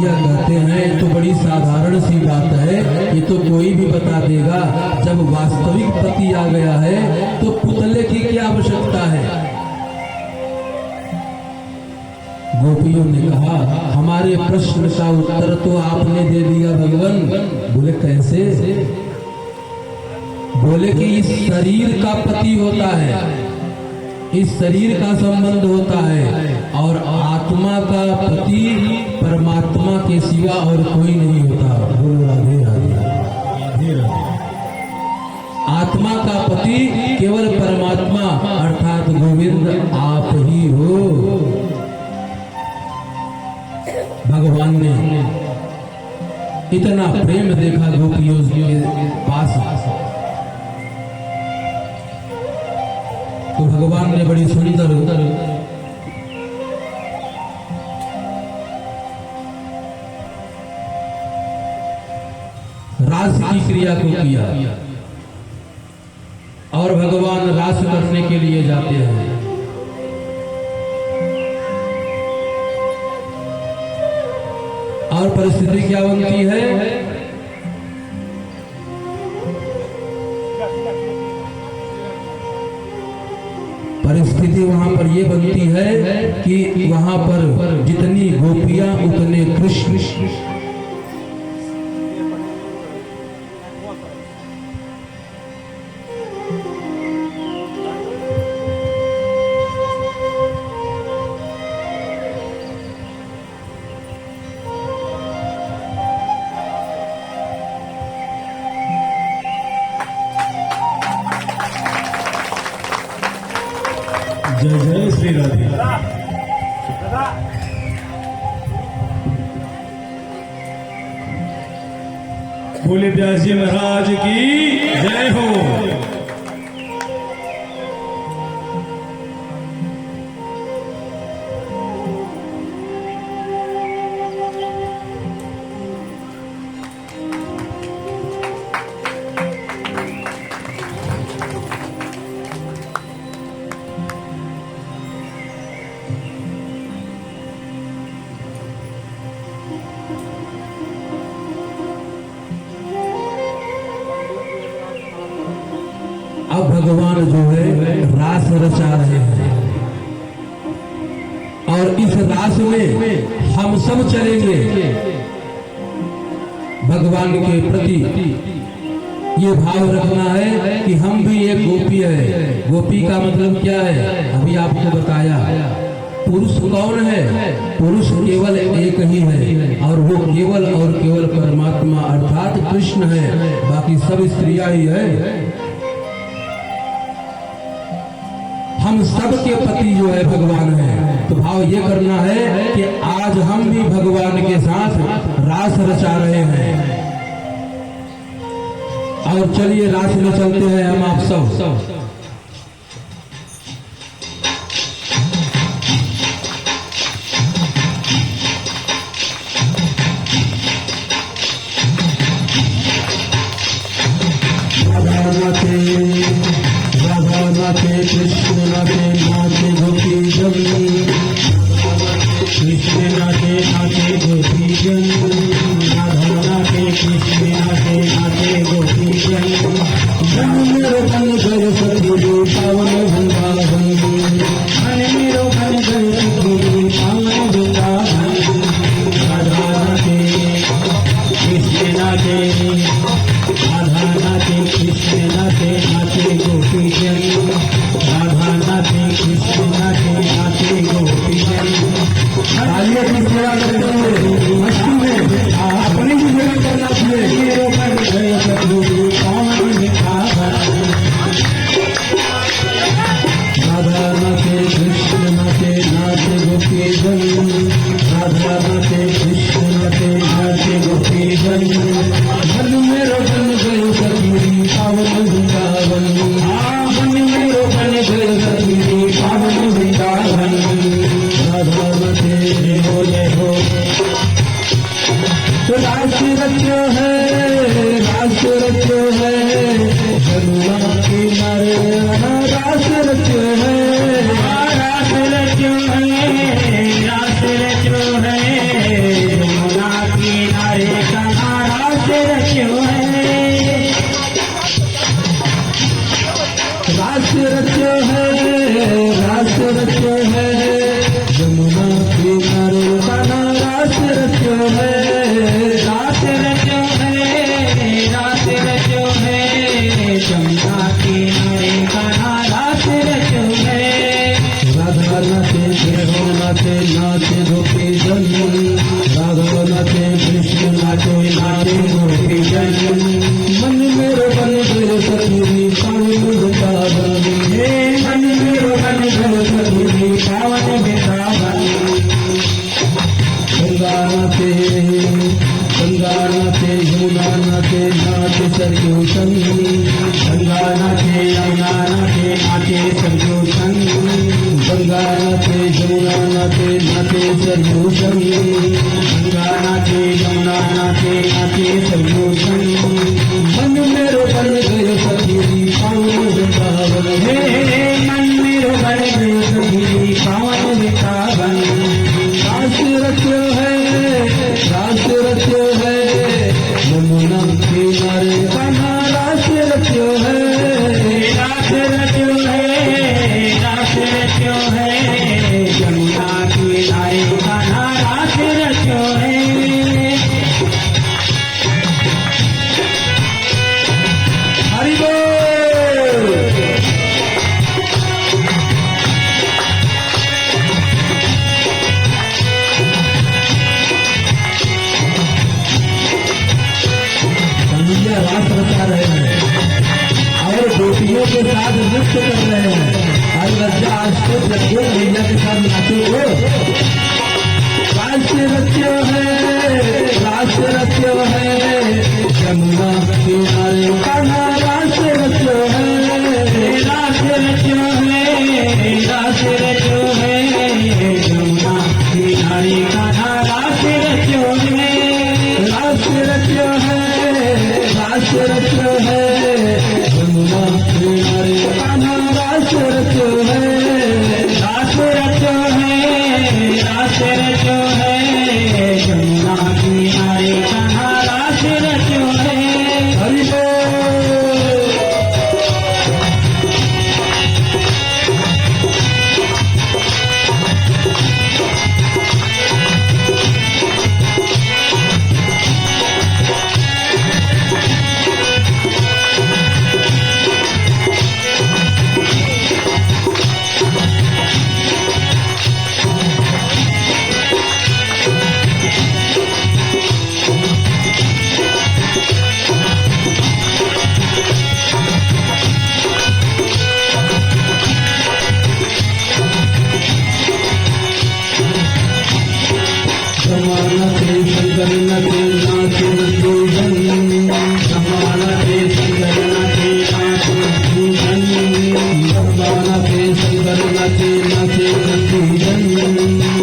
कन्हैया कहते हैं तो बड़ी साधारण सी बात है, ये तो कोई भी बता देगा। जब वास्तविक पति आ गया है तो पुतले की क्या आवश्यकता है। गोपियों ने कहा, हमारे प्रश्न का उत्तर तो आपने दे दिया भगवान। बोले कैसे? बोले कि इस शरीर का पति होता है, इस शरीर का संबंध होता है, और आत्मा का पति परमात्मा के सिवा और कोई नहीं होता। बोलो राधे राधे। आत्मा का पति केवल परमात्मा अर्थात गोविंद आप ही हो। भगवान ने इतना प्रेम देखा गोपियों के पास, तो भगवान ने बड़ी सुंदर रास की क्रिया को किया, और भगवान रास करने के लिए जाते हैं। और परिस्थिति क्या बनती है? परिस्थिति वहां पर यह बनती है कि वहां पर जितनी गोपियां उतने कृष्ण। जय जय श्री राधे। बोले व्यास जी महाराज की जय हो। अब भगवान जो है रास रचा रहे हैं, और इस रास में हम सब चलेंगे। भगवान के प्रति ये भाव रखना है कि हम भी एक गोपी है। गोपी का मतलब क्या है? अभी आपको बताया। पुरुष कौन है? पुरुष केवल एक ही है, और वो केवल और केवल परमात्मा अर्थात कृष्ण है। बाकी सब स्त्रियां ही है। हम सबके पति जो है भगवान है। तो भाव ये करना है कि आज हम भी भगवान के साथ रास रचा रहे हैं। और चलिए रास में चलते हैं हम आप सब। नाचे कृष्ण नाचे नाचे गोपी जन, कृष्ण नाचे नाचे गोपी जन, राधा नाचे कृष्ण नाचे नाचे गोपी जन। जन मेरो बन गए सतगुरु पावन वृंदावन, मन मेरो बन गए सतगुरु पावन वृंदावन। राधा नाचे कृष्ण नाचे, राधा नाचे कृष्ण नाचे नाचे गोपी जन, राधा नाचे कृष्ण नाचे नाचे गोपी जन। तालियों की सेवा करते हुए मस्ती में अपनी भी सेवा करना चाहिए। मेरो बन गए सतगुरु पावन वृंदावन। राधा नाचे कृष्ण नाचे नाचे गोपी जन, राधा नाचे कृष्ण नाचे नाचे गोपी जन। मन मेरो बन गए सतगुरु पावन वृंदावन, मन मेरो बन गए सतगुरु पावन वृंदावन। रचो है यमुना किनारे कान्हा रास रचो है रास रचो है जमुना किनारे कान्हा रास रचो है राधा नाचे कृष्ण नाचे नाचे गोपी जन राधा नाचे कृष्ण नाचे नाचे गोपी जन मन मेरो बन गयो सखी पावन वृंदावन हे मन मेरो बन गयो सखी पावन वृंदावन गंगा नाचे यमुना नाचे नाचे सरयू संग गंगा नाचे यमुना नाचे नाचे सरयू संग गंगा नाचे यमुना नाचे नाचे सरयू संग गंगा नाचे यमुना नाचे नाचे सरयू संग मन मेरो बन गयो सखी पावन वृंदावन हे मन मेरो बन गयो सखी पावन वृंदावन रास रचो है यमुना किनारे कान्हा रास रचो है रास रचो है यमुना किनारे कान्हा रास रचो है हरि बोल कन्हैया रास रचा रहे हैं और गोपियों के साथ नृत्य कर रहे हैं हर लज्जा आज तो जगो कन्हैया के साथ नाचो हो रास रचो है यमुना किनारे कान्हा रास रचो है रास रचो है यमुना किनारे कान्हा रास रचो है रास रचो है यमुना किनारे कान्हा रास रचो है रास रचो है यमुना किनारे कान्हा रास रचो है हरि बोल जमाना से शंकर नचे नाचे पूजन जमाना से शंकर नाचे नाचे पूजन जमाना से शंकर नचे नाचे पूजन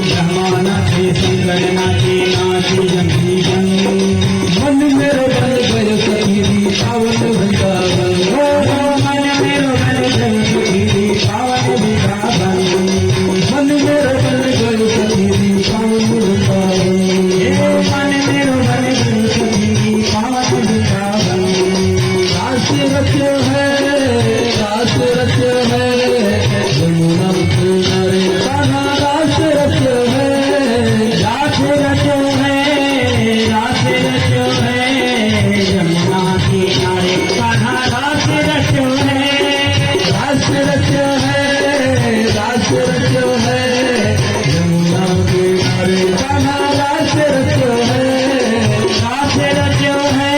जमाना से शंकर नाचे नाचे पूजन मन मेरो बन गयो सखी पावन वृंदावन मन मेरो बन गयो सखी पावन वृंदावन मन मेरो बन गयो सखी पावन वृंदावन मन मेरो बन गयो सखी पावन वृंदावन रास रचो है यमुना किनारे कान्हा रास रचो है रास रचो है यमुना किनारे कान्हा रास रचो है रास रचो है यमुना किनारे कान्हा रास रचो है रास रचो है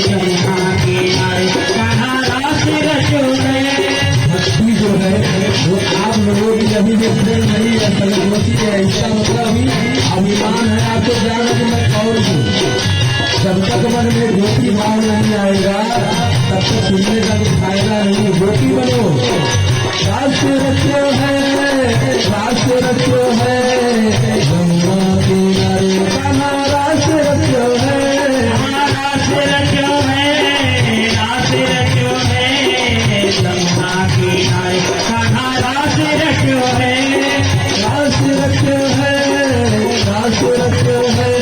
यमुना किनारे कान्हा रास रचो है भक्ति जो है वो आप लोगों की अभी देखते नहीं है संगोष्ठी है इसका मतलब अभी अभिमान है आपको जाना कि मैं कौन हूँ जब तक मन में ज्योति भाव नहीं आएगा तब तक सुनने का कुछ फायदा नहीं ज्योति बनो रास रचो है यमुना किनारे कान्हा रास रचो है रास रचो है यमुना किनारे कान्हा रास रचो है रास रचो है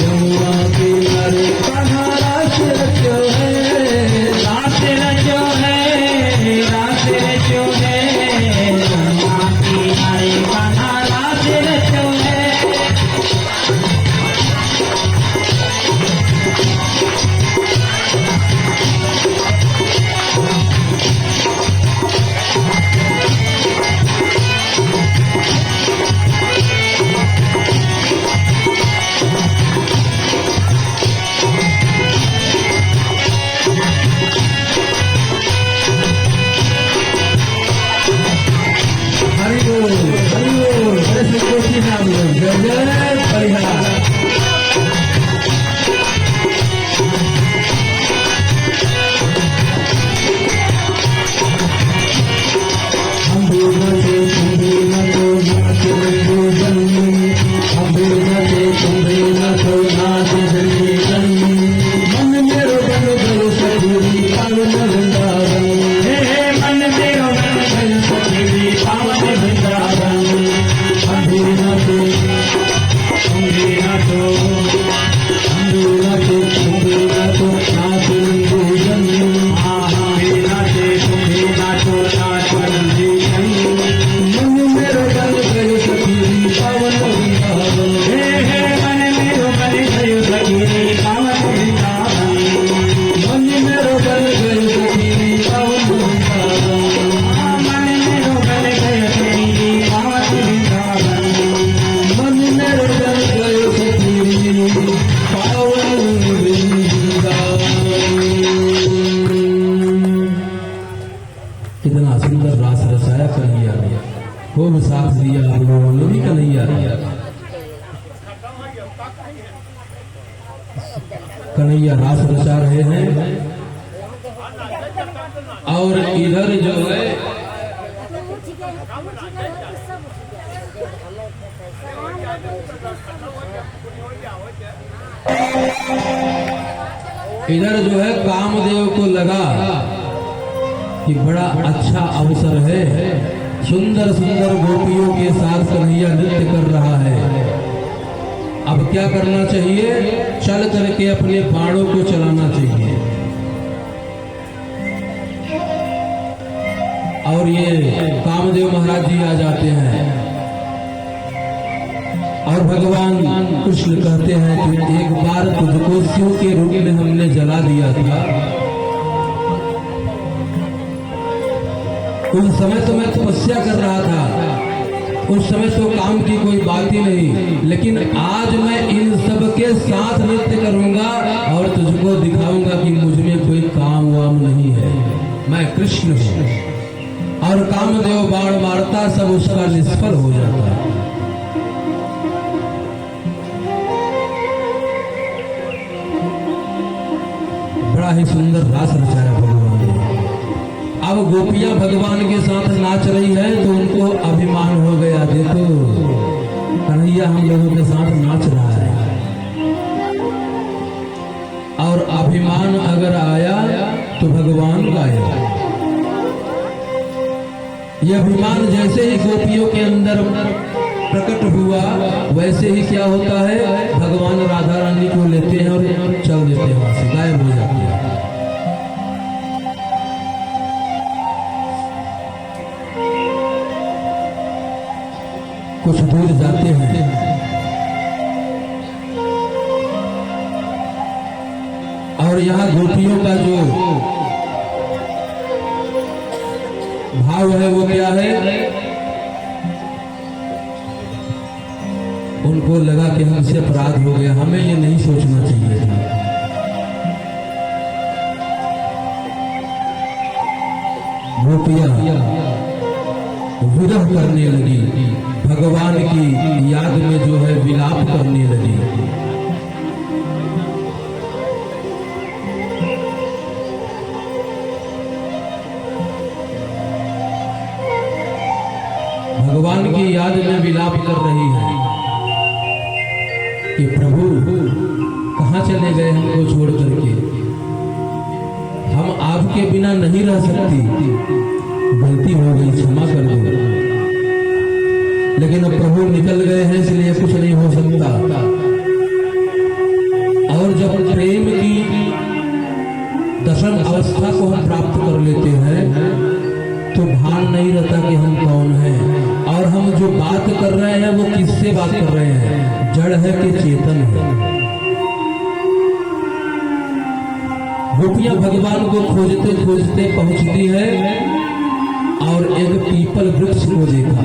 यमुना किनारे कान्हा रास रचो है रास रचो है जोशी नाम लोग जय जय परिहार। कितना सुंदर रास रचाया कन्हैया ने, खूब साथ दिया आप लोगों ने भी कन्हैया। कन्हैया रास रचा रहे हैं और इधर जो है इधर जो है कामदेव को लगा कि बड़ा अच्छा अवसर है, सुंदर सुंदर गोपियों के साथ कन्हैया नृत्य कर रहा है। अब क्या करना चाहिए, चल करके अपने बाणों को चलाना चाहिए। और ये कामदेव महाराज जी आ जाते हैं और भगवान कृष्ण कहते हैं कि एक बार तुझको शिव के रूप में हमने जला दिया था, उस समय तो मैं तपस्या कर रहा था, उस समय तो काम की कोई बात ही नहीं, लेकिन आज मैं इन सब के साथ नृत्य करूंगा और तुझको दिखाऊंगा कि मुझ में कोई काम वाम नहीं है, मैं कृष्ण हूं। और कामदेव बाण मारता, सब उसका निष्फल हो जाता। बड़ा ही सुंदर रास रचाया भगवान ने। अब गोपियां भगवान के साथ नाच रही है तो उनको अभिमान हो गया, देखो कन्हैया हम लोगों के साथ नाच रहा है। और अभिमान अगर आया तो भगवान गाया। यह अभिमान जैसे ही गोपियों के अंदर प्रकट हुआ, वैसे ही क्या होता है, भगवान राधा रानी को लेते हैं और चल देते हैं, वहां से गायब हो जाते हैं। कुछ दूर जाते हैं और यहाँ गोपियों का जो भाव है वो क्या है, उनको लगा कि हमसे अपराध हो गया, हमें ये नहीं सोचना चाहिए था। गोपियां विरह करने लगी, भगवान की याद में जो है विलाप करने लगी। भगवान की याद में विलाप कर रही है कि प्रभु कहाँ चले गए हमको छोड़ करके, हम आपके बिना नहीं रह सकती, गलती हो गई क्षमा कर दो। लेकिन अब प्रभु निकल गए हैं इसलिए कुछ नहीं हो सकता। और जब प्रेम की दशम अवस्था को हम प्राप्त कर लेते हैं तो भान नहीं रहता कि हम कौन हैं, और हम जो बात कर रहे हैं वो किससे बात कर रहे हैं, जड़ है कि चेतन है। गोपियां भगवान को खोजते खोजते पहुंचती है और एक पीपल वृक्ष को देखा।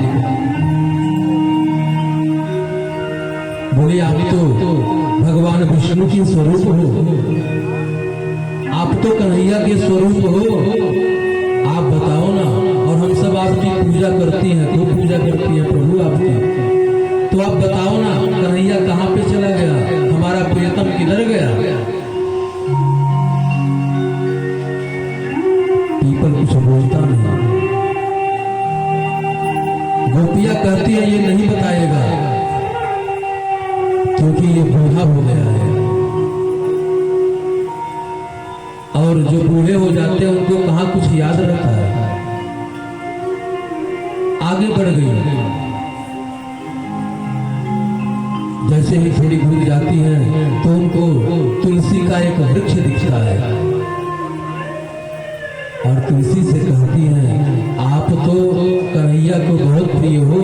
बोले आप तो भगवान विष्णु की स्वरूप हो, आप तो कन्हैया के स्वरूप हो, आप बताओ ना। और हम सब आपकी पूजा करती हैं, खूब पूजा करती हैं प्रभु आपकी, तो आप बताओ ना, कन्हैया कहाँ पे चला गया, हमारा प्रियतम किधर गया? पीपल कुछ बोलता नहीं। गोपियां कहती है ये नहीं बताएगा क्योंकि ये बूढ़ा हो गया है, और जो बूढ़े हो जाते हैं उनको कहाँ कुछ याद रहता है। आगे बढ़ गई, जैसे ही थोड़ी दूर जाती है तो उनको तुलसी का एक वृक्ष दिखता है, और तुलसी से कहती है आप तो कन्हैया को बहुत प्रिय हो,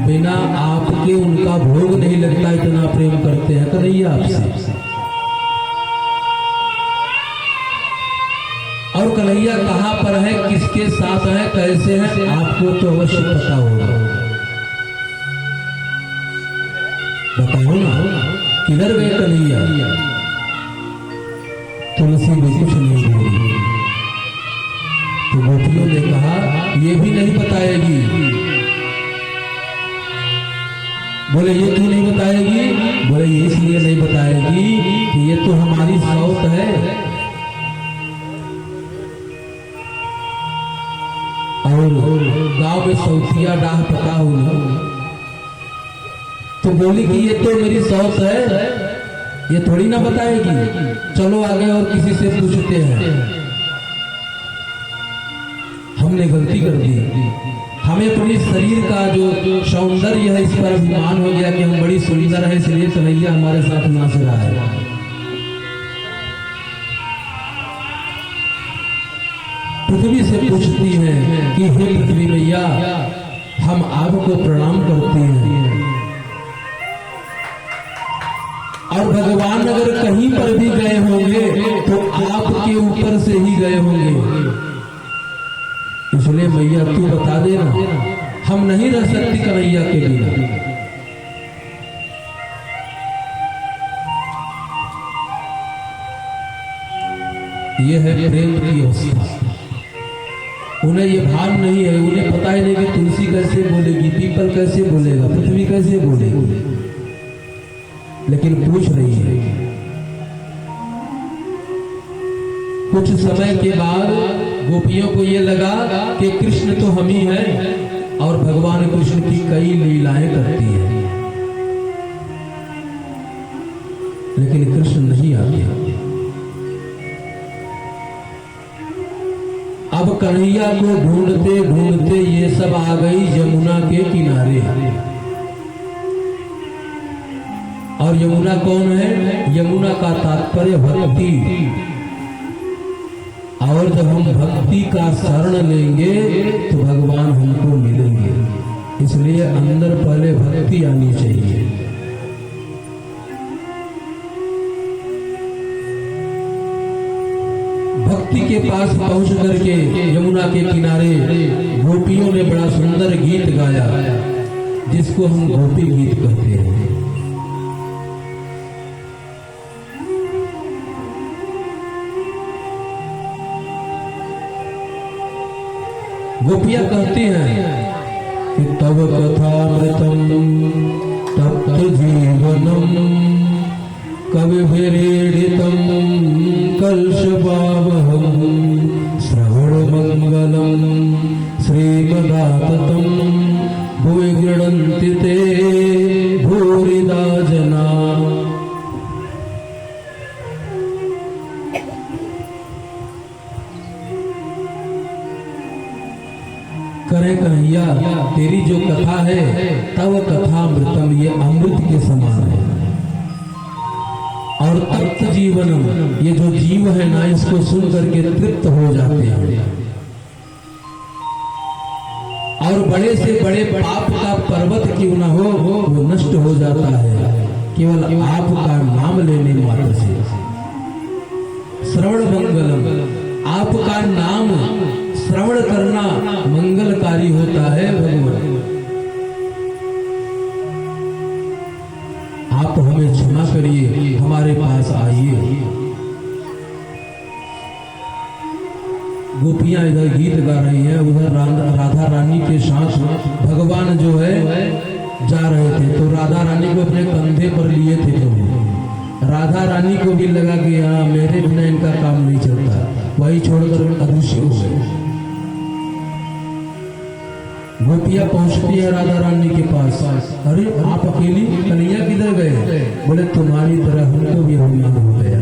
बिना आपके उनका भोग नहीं लगता, इतना प्रेम करते हैं कन्हैया आपसे। और कन्हैया कहाँ पर है, किसके साथ है, कैसे है, आपको तो अवश्य पता होगा। बताओ ना, किधर गए कन्हैया? तुलसी भी कुछ नहीं बोली। तो गोपियों ने कहा ये भी नहीं बताएगी। बोले ये क्यों नहीं बताएगी? बोले ये इसलिए नहीं बताएगी कि ये तो हमारी सौत है, और गांव में सौतिया डाह पता हुई, तो बोली कि ये तो मेरी सौत है, ये थोड़ी ना बताएगी, चलो आगे और किसी से पूछते हैं। हमने गलती कर दी, हमें अपने शरीर का जो सौंदर्य है इस पर अभिमान हो गया कि हम बड़ी सुंदर है, इसलिए कन्हैया हमारे साथ नाच रहा है। पृथ्वी से पूछती है कि हे पृथ्वी मैया, हम आपको प्रणाम करते हैं, और भगवान अगर कहीं पर भी गए होंगे तो आपके ऊपर से ही गए होंगे, इसलिए मैया तू बता देना, हम नहीं रह सकती कन्हैया के बिना। यह है प्रेम की अवस्था। उन्हें ये भान नहीं है, उन्हें पता ही नहीं कि तुलसी कैसे बोलेगी, पीपल कैसे बोलेगा, पृथ्वी कैसे बोलेगी, लेकिन पूछ रही है। कुछ समय के बाद गोपियों को ये लगा कि कृष्ण तो हम ही हैं, और भगवान कृष्ण की कई लीलाएं करती हैं, लेकिन कृष्ण नहीं आते। अब कन्हैया को ढूंढते ढूंढते ये सब आ गई यमुना के किनारे। और यमुना कौन है? यमुना का तात्पर्य भक्ति। और जब हम भक्ति का शरण लेंगे तो भगवान हमको मिलेंगे, इसलिए अंदर पहले भक्ति आनी चाहिए। भक्ति के पास पहुंच करके यमुना के किनारे गोपियों ने बड़ा सुंदर गीत गाया, जिसको हम गोपी गीत कहते हैं। गोपियां कहती हैं कि तव कथामृतम तप्त जीवनम कविभिरीडितम कलशपावहम श्रवणमंगलम श्रीमदाततम भुवि गृह्णन्ति ते भूरिदा जना। करे कन्हैया, तेरी जो कथा है तव कथामृतम, ये अमृत के समान है। और तप्त जीवनम, ये जो जीव है ना, इसको सुन करके तृप्त हो जाते हैं। और बड़े से बड़े पाप का पर्वत क्यों ना हो, वो नष्ट हो जाता है केवल आपका नाम लेने मात्र से। श्रवण मंगलम, आपका नाम श्रवण करना मंगलकारी होता है भगवान। आप हमें क्षमा करिए, हमारे पास आइए। गोपियां इधर गीत गा रही हैं, उधर राधा रानी के साथ भगवान जो है जा रहे थे। तो राधा रानी को अपने कंधे पर लिए थे प्रभु। राधा रानी को भी लगा कि हाँ मेरे बिना इनका काम नहीं चलता, वही छोड़कर अदृश्य हो गए। गोपियां पहुंचती है राधा रानी के पास। अरे आप अकेली, कन्हैया किधर गए? बोले तुम्हारी तरह हमको भी अभिमान हो गया।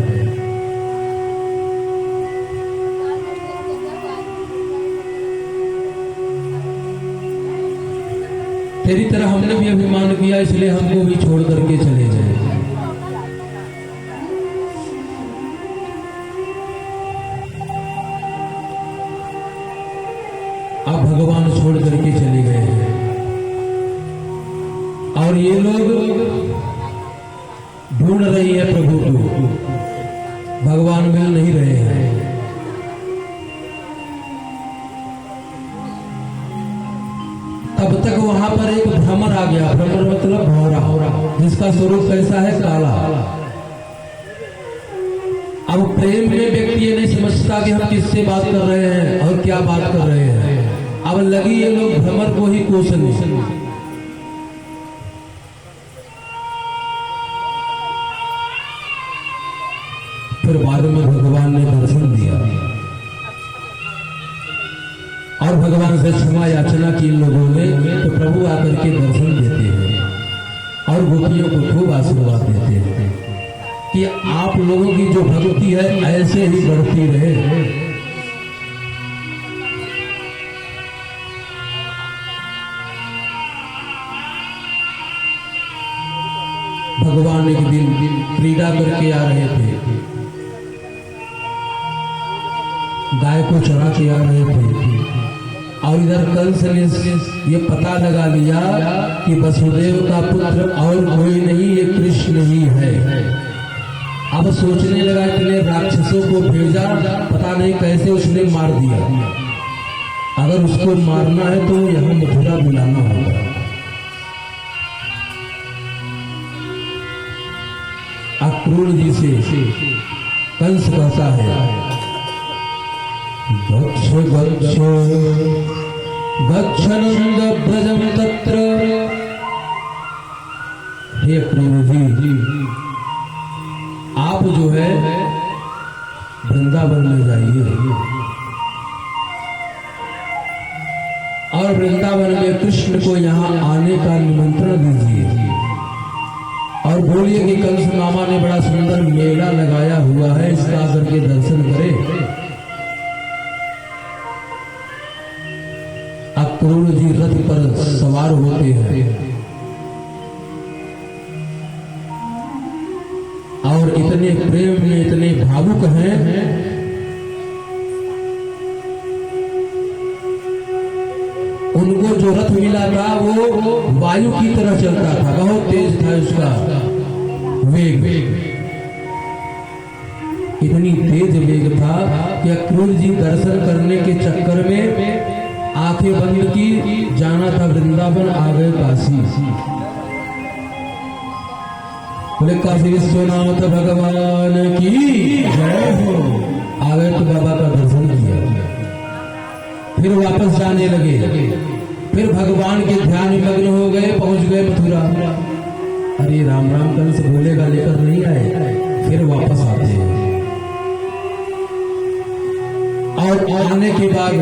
तेरी तरह हमने भी अभिमान किया, इसलिए हमको भी छोड़ करके चले जाए। अब भगवान छोड़ करके चले गए हैं और ये लोग ढूंढ रही है प्रभु को, भगवान मिल नहीं रहे हैं। तब तक वहां पर एक भ्रमर आ गया। भ्रमर मतलब भौरा, जिसका स्वरूप कैसा है? काला। अब प्रेम में व्यक्ति ये नहीं समझता कि हम किससे बात कर रहे हैं और क्या बात कर रहे हैं। अब लगी ये लोग भ्रमर को ही कोसने। फिर बाद में भगवान ने दर्शन दिया और भगवान से क्षमा याचना की इन लोगों ने, तो प्रभु आकर के दर्शन देते हैं और गोपियों को खूब आशीर्वाद देते हैं कि आप लोगों की जो भक्ति है ऐसे ही बढ़ती रहे। भगवान एक दिन क्रीड़ा करके आ रहे थे, गाय को चढ़ा के आ रहे थे और इधर कंस ने ये पता लगा लिया कि वसुदेव का पुत्र और कोई नहीं, ये कृष्ण ही है। अब सोचने लगा इतने राक्षसों को भेजा, पता नहीं कैसे उसने मार दिया। अगर उसको मारना है तो यहाँ मथुरा बुलाना होगा। अक्रूर जी से कंस कहता है गच्छ गच्छ गच्छनंद ब्रजम तत्र। हे अक्रूर जी, आप जो है वृंदावन में जाइए और वृंदावन में कृष्ण को यहाँ आने का निमंत्रण दीजिए और बोलिए कि कंस मामा ने बड़ा सुंदर मेला लगाया हुआ है, इसका आकर के दर्शन करें। अक्रूर जी रथ पर सवार होते हैं और इतने प्रेम में इतने भावुक हैं, उनको जो रथ मिला था वो वायु की तरह चलता था, बहुत तेज था उसका वेग। इतनी तेज वेग था कि अक्रूर जी दर्शन करने के चक्कर में आंखें बंद की, जाना था वृंदावन, आ गए काशी। बोले काशी विश्वनाथ भगवान की जय हो। आ गए तो बाबा का दर्शन किया, फिर वापस जाने लगे। फिर भगवान के ध्यान में मग्न हो गए, पहुंच गए मथुरा। अरे राम राम कंस बोलेगा लेकर नहीं आए, फिर वापस आते हैं और आने के बाद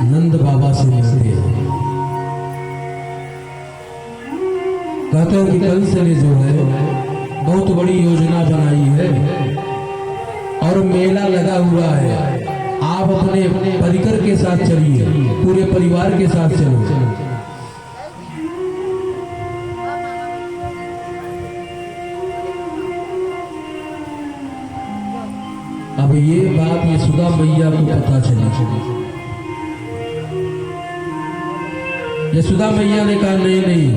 नंद बाबा से मिलते हैं। कहते हैं कि कंस ने जो है बहुत बड़ी योजना बनाई है और मेला लगा हुआ है, आप अपने परिकर के साथ चलिए, पूरे परिवार के साथ चलो। अब ये बात यशोदा मैया को पता चली। यशोदा मैया ने कहा नहीं नहीं,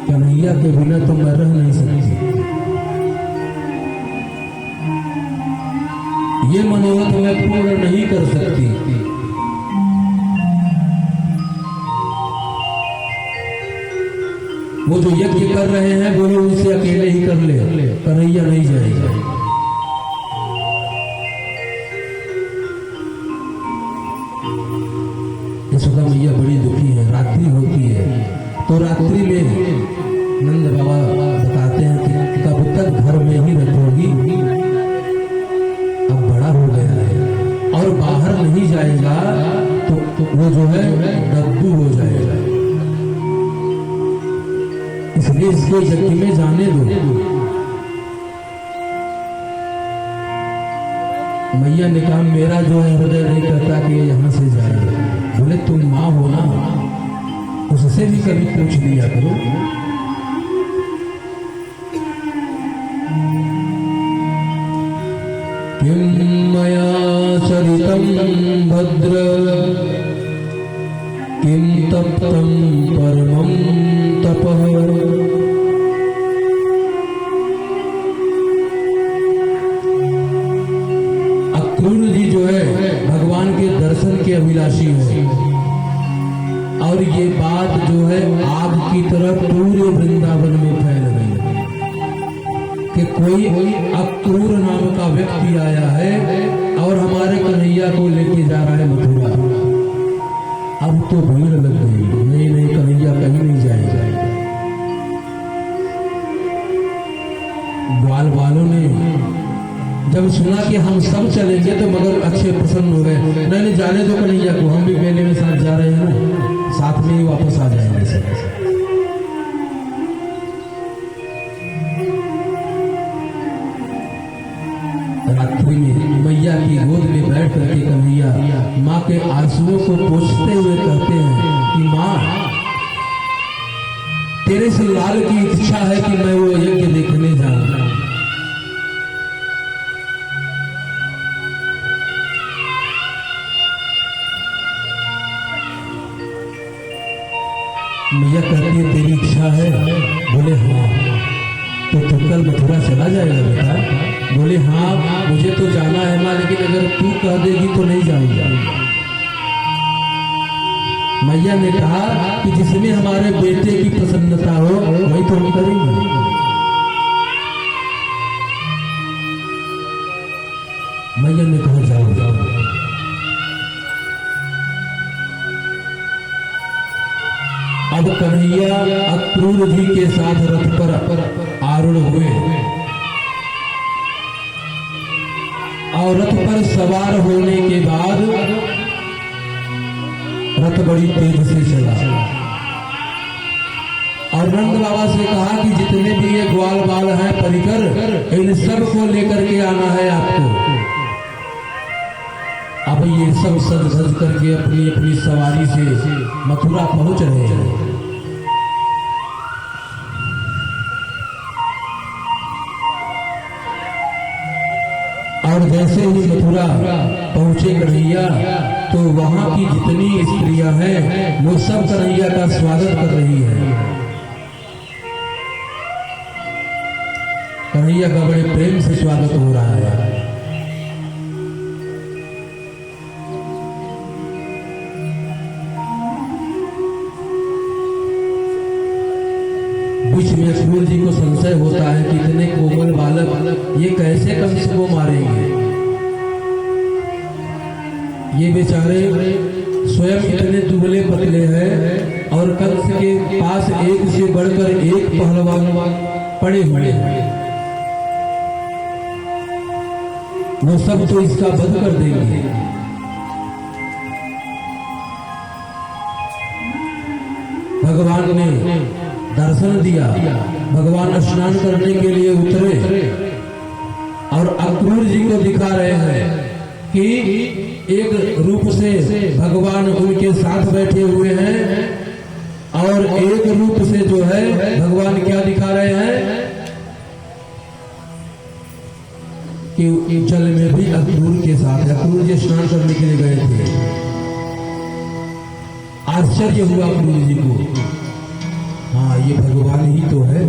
कन्हैया के बिना तो मैं रह नहीं सकती, ये मनोरथ मैं पूर्ण नहीं कर सकती। वो जो यज्ञ कर रहे हैं बोलो उनसे अकेले ही कर ले, कन्हैया नहीं जाएगा। यशोदा मैया बड़ी दुखी है, रात्रि होती है। तो रात्रि में नंद बाबा बताते हैं कि कब तक घर में ही रखोगी, अब बड़ा हो गया है और बाहर नहीं जाएगा तो वो जो है डब्बू हो जाएगा, इसलिए इसको यज्ञ में जाने दो। मैया ने कहा मेरा जो है हृदय नहीं करता कि ये यहां से जाए। बोले तुम माँ हो ना, उससे भी कभी पूछ लिया करो। किम मया चरितम भद्र किम तप्तम परमं तपः। अक्रूर जी जो है भगवान के दर्शन के अभिलाषी है और ये बात जो है आग की तरह पूरे वृंदावन में फैल गई कि कोई अक्रूर नाम का व्यक्ति आया है और हमारे कन्हैया को लेके जा रहा है मथुरा। अब तो भीड़ लग गई, नहीं नहीं कन्हैया कहीं नहीं जाएगा। ग्वाल वालों ने जब सुना कि हम सब चलेंगे तो मगर अच्छे प्रसन्न हो गए। नहीं जाने दो कन्हैया को, हम भी मेले में साथ जा रहे हैं ना, साथ में ही वापस आ जाएंगे सब। रात्रि में मैया की गोद में बैठ करके कन्हैया माँ के आंसुओं को पोंछते हुए कहते हैं कि माँ तेरे से लाल की इच्छा है कि मैं वो यज्ञ देखने जाऊं। मैया कहती है तेरी इच्छा है? बोले हाँ। तो तू कल मथुरा चला जाएगा बेटा? बोले हाँ मुझे तो जाना है माँ, लेकिन अगर तू कह देगी तो नहीं जाऊंगा। मैया ने कहा कि जिसमें हमारे बेटे की प्रसन्नता हो वही तो हम करेंगे। मैया ने कहा जाओ जाओ। अब कन्हैया अक्रूर जी के साथ रथ पर आरूढ़ हुए और रथ पर सवार होने के बाद रथ बड़ी तेज से चला और नंद बाबा से कहा कि जितने भी ये ग्वाल बाल हैं परिकर, इन सब को लेकर के आना है आपको। अब ये सब सज धज करके अपनी अपनी सवारी से मथुरा पहुंच रहे हैं। और जैसे ही मथुरा पहुंचे कन्हैया तो वहां की जितनी स्त्रियां हैं वो सब कन्हैया का स्वागत कर रही है। कन्हैया का बड़े प्रेम से स्वागत हो रहा है। कुछ में अक्रूर जी को संशय होता है कि इतने कोमल बालक ये कैसे कंस को मारेंगे। ये बेचारे स्वयं इतने दुबले पतले हैं और कंस के पास एक से बढ़कर एक पहलवान पड़े हुए हैं, वो सब तो इसका वध कर देंगे। भगवान ने दर्शन दिया, भगवान स्नान करने के लिए उतरे और अक्रूर जी को दिखा रहे हैं कि एक रूप से भगवान उनके साथ बैठे हुए हैं और एक रूप से जो है भगवान क्या दिखा रहे हैं कि जल में भी अक्रूर के साथ, अक्रूर जी स्नान करने के लिए गए थे। आश्चर्य हुआ अक्रूर जी को, हाँ ये भगवान ही तो है।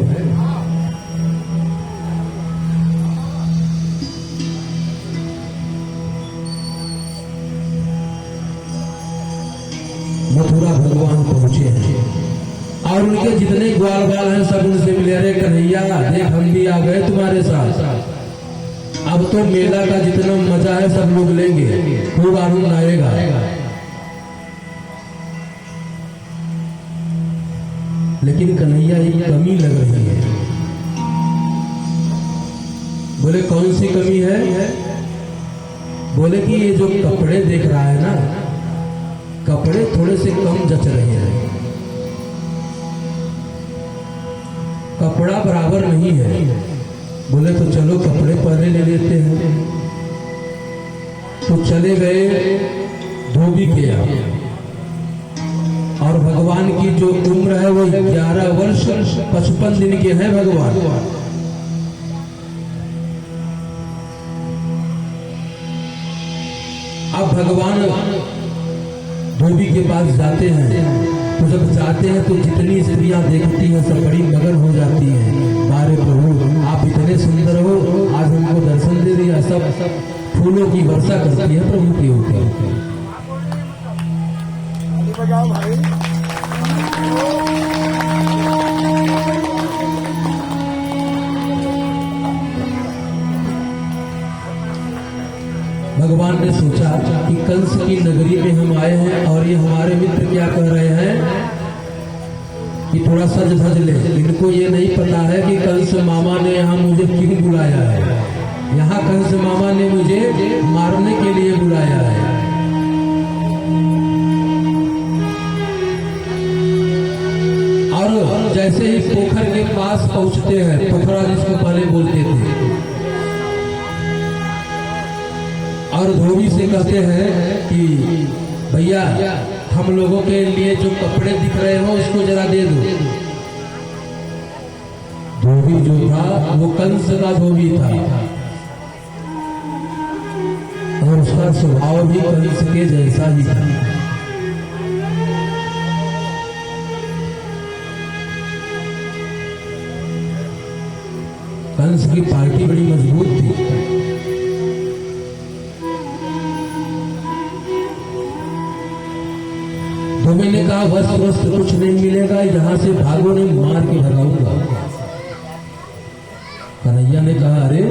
मथुरा भगवान पहुंचे हैं और उनके जितने ग्वाल बाल हैं सब उनसे मिले। अरे कन्हैया देख हम भी आ गए तुम्हारे साथ, अब तो मेला का जितना मजा है सब लोग लेंगे, खूब आनंद आएगा। लेकिन कन्हैया एक कमी लग रही है। बोले कौन सी कमी है? बोले कि ये जो कपड़े देख रहा है ना, कपड़े थोड़े से कम जच रहे हैं, कपड़ा बराबर नहीं है। बोले तो चलो कपड़े पहले ले लेते हैं। तो चले गए धोबी के यहाँ, और भगवान की जो उम्र है वो 11 वर्ष 55 दिन के हैं भगवान। अब भगवान धोबी के पास जाते हैं, तो जब जाते हैं तो जितनी स्त्रियां देखती हैं सब बड़ी मगन हो जाती हैं। बारे प्रभु आप इतने सुंदर हो, आज हमको दर्शन दे दिया। सब फूलों की वर्षा करती है प्रभु के ऊपर। भगवान ने सोचा कि कंस की नगरी में हम आए हैं और ये हमारे मित्र क्या कह रहे हैं कि थोड़ा सज धज ले। इनको ये नहीं पता है कि कंस मामा ने यहाँ मुझे क्यों बुलाया है। यहाँ कंस मामा ने मुझे मारने के लिए बुलाया है। और जैसे ही पोखर के पास पहुंचते हैं, पोखरा जिसको पहले बोलते थे, और धोबी से कहते हैं कि भैया हम लोगों के लिए जो कपड़े दिख रहे हो उसको जरा दे दो। धोबी जो था वो कंस का धोबी था, और उसका स्वभाव भी कंस के जैसा ही था। कंस की पार्टी बड़ी मजबूत थी। धोबी ने कहा वस्त्र वस्त्र कुछ नहीं मिलेगा, यहाँ से भागो नहीं मार के भगाऊंगा। कन्हैया ने कहा अरे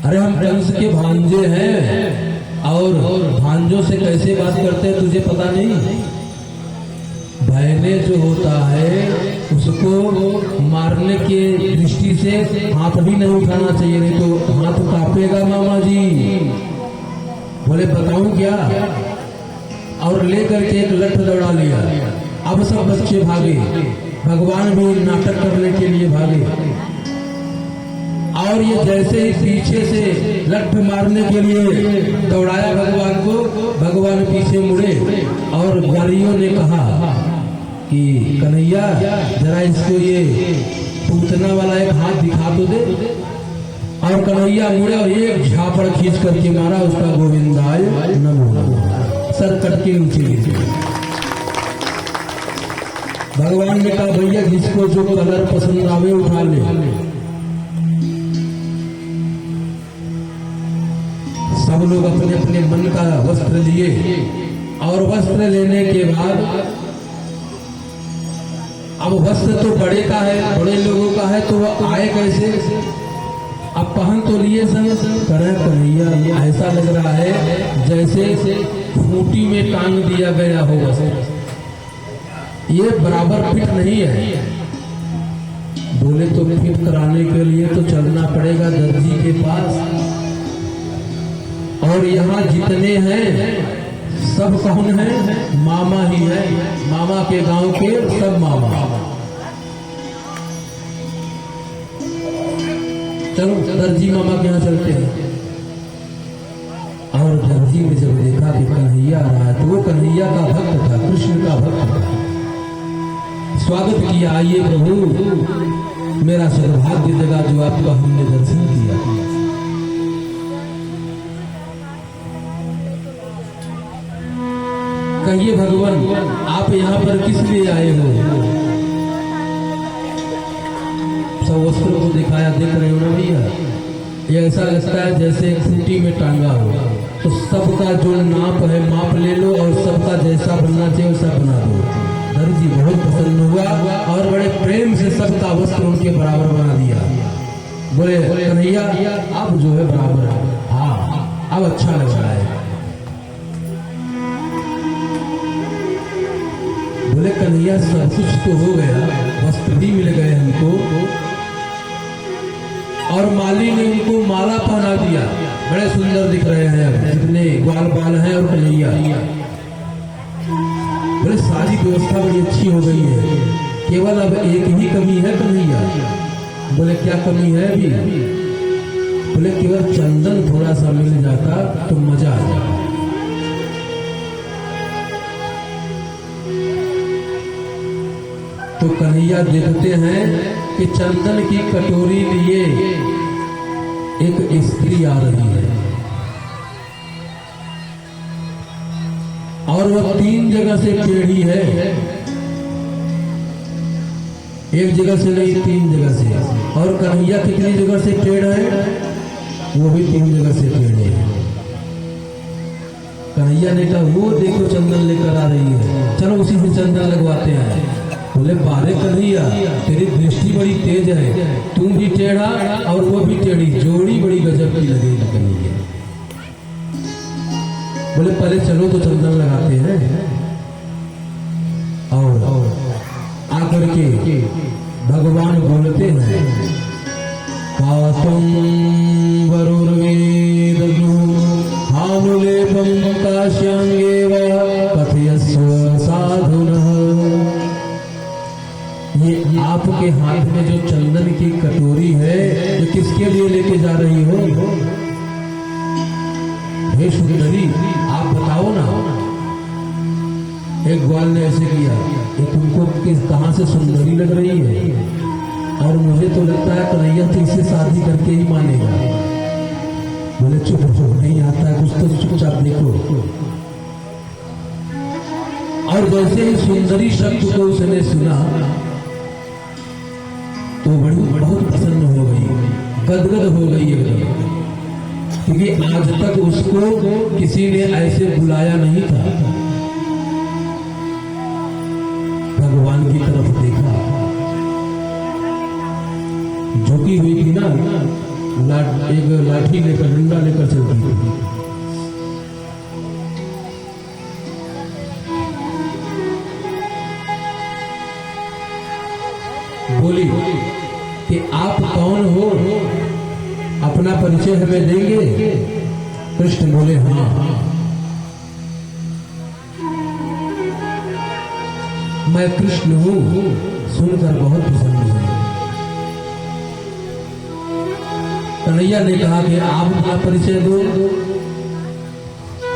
अरे हम कंस के भांजे हैं, और भांजों से कैसे बात करते हैं तुझे पता नहीं? भयने जो होता है उसको मारने के दृष्टि से हाथ भी नहीं उठाना चाहिए, नहीं तो हाथ कांपेगा मामा जी। बोले बताऊं क्या? और लेकर के एक लठ दौड़ा लिया। अब सब बच्चे भागे, भगवान भी नाटक करने के लिए भागे, और ये जैसे ही पीछे से लठ मारने के लिए दौड़ाया भगवान को, भगवान पीछे मुड़े और ग्वालियों ने कहा कि कन्हैया जरा इसको ये पूतना वाला एक हाथ दिखा तो दे। और कन्हैया मुड़े और एक झापड़ खींच करके मारा उसका गोविंदाय नमो नमः, सर कट के नीचे गिर। भगवान ने कहा भैया जिसको जो कलर पसंद आवे उठा ले। सब लोग अपने अपने मन का वस्त्र लिए, और वस्त्र लेने के बाद अब वस्त्र तो बड़े का है, बड़े लोगों का है, तो वह आए कैसे? अब पहन तो लिए संग करे कन्हैया, ऐसा लग रहा है जैसे खूंटी में टांग दिया गया हो। ये बराबर फिट नहीं है। बोले तो फिट कराने के लिए तो चलना पड़ेगा दर्जी के पास, और यहाँ जितने हैं सब कौन है? मामा ही है, मामा के गांव के सब मामा। चलो दर्जी मामा के यहाँ चलते हैं। और दर्जी ने जब देखा कि कन्हैया आ रहा है, तो वो कन्हैया का भक्त था, कृष्ण का भक्त था। स्वागत किया, आइए प्रभु, मेरा सौभाग्य जगह जो आपका हमने दर्शन किया। कहिए भगवान आप यहाँ पर किस लिए आए हो? सब वस्त्रों को दिखाया, देख रहे हो ना भैया, ये ऐसा लगता है जैसे खूंटी में टांगा हो। तो सबका जो नाप है माप ले लो, और सबका जैसा बनना चाहिए वैसा बना दो। दर्जी बहुत प्रसन्न हुआ और बड़े प्रेम से सबका वस्त्र उनके बराबर बना दिया। बोले कन्हैया अब जो है बराबर है, हाँ अब अच्छा लग रहा है। बोले कन्हैया कन्हैया सब कुछ तो हो गया, वस्त्र भी मिल गए हमको, और माली ने उनको माला पहना दिया। बड़े सुंदर दिख रहे हैं अब, जितने ग्वाल बाल हैं और कन्हैया, बड़े सारी व्यवस्था बड़ी अच्छी हो गई है। केवल अब एक ही कमी है कन्हैया। बोले क्या कमी है अभी? बोले केवल चंदन थोड़ा सा मिल जाता तो मजा आ जाता। तो कन्हैया देखते हैं कि चंदन की कटोरी लिए एक स्त्री आ रही है, और वह 3 जगह से टेढ़ी है, एक जगह से नहीं 3 जगह से। और कन्हैया कितनी जगह से टेढ़ है? वो भी 3 जगह से टेढ़े है। कन्हैया ने कहा वो देखो चंदन लेकर आ रही है, चलो उसी से चंदन लगवाते हैं। बोले बारे कन्हैया तेरी दृष्टि बड़ी तेज है, तुम भी टेढ़ा और वो भी टेढ़ी, जोड़ी बड़ी गजब की लगेगी कन्हैया। बोले पहले चलो तो चंदन लगाते हैं। और आकर के भगवान बोलते हैं कातुम वरुर्वेदनु हानुलेपम काश्यांगेव कथयस्व साधुनः। ये आपके हाथ में जो चंदन की कटोरी है, ये किसके लिए लेके जा रही हो? हे सुंदरी आप बताओ ना। एक ग्वाल ने ऐसे किया कि तुमको कहां से सुंदरी लग रही है, और मुझे तो लगता है कन्हैया तो इससे शादी करके ही मानेगा। बोले चुप हो, नहीं आता है कुछ तो चुपचाप देखो। और जैसे ही सुंदरी शब्द को उसने सुना तो बड़ी बहुत प्रसन्न हो गई, गदगद हो गई एकदम, क्योंकि आज तक उसको किसी ने ऐसे बुलाया नहीं था। भगवान की तरफ देखा, झुकी हुई थी ना, एक लाठी लेकर डंडा लेकर चलती थी। बोली कि आप कौन हो, अपना परिचय हमें देंगे? कृष्ण बोले हाँ। मैं कृष्ण हूं। सुनकर बहुत प्रसन्न हुए। कन्हैया ने कहा कि आप अपना परिचय दो।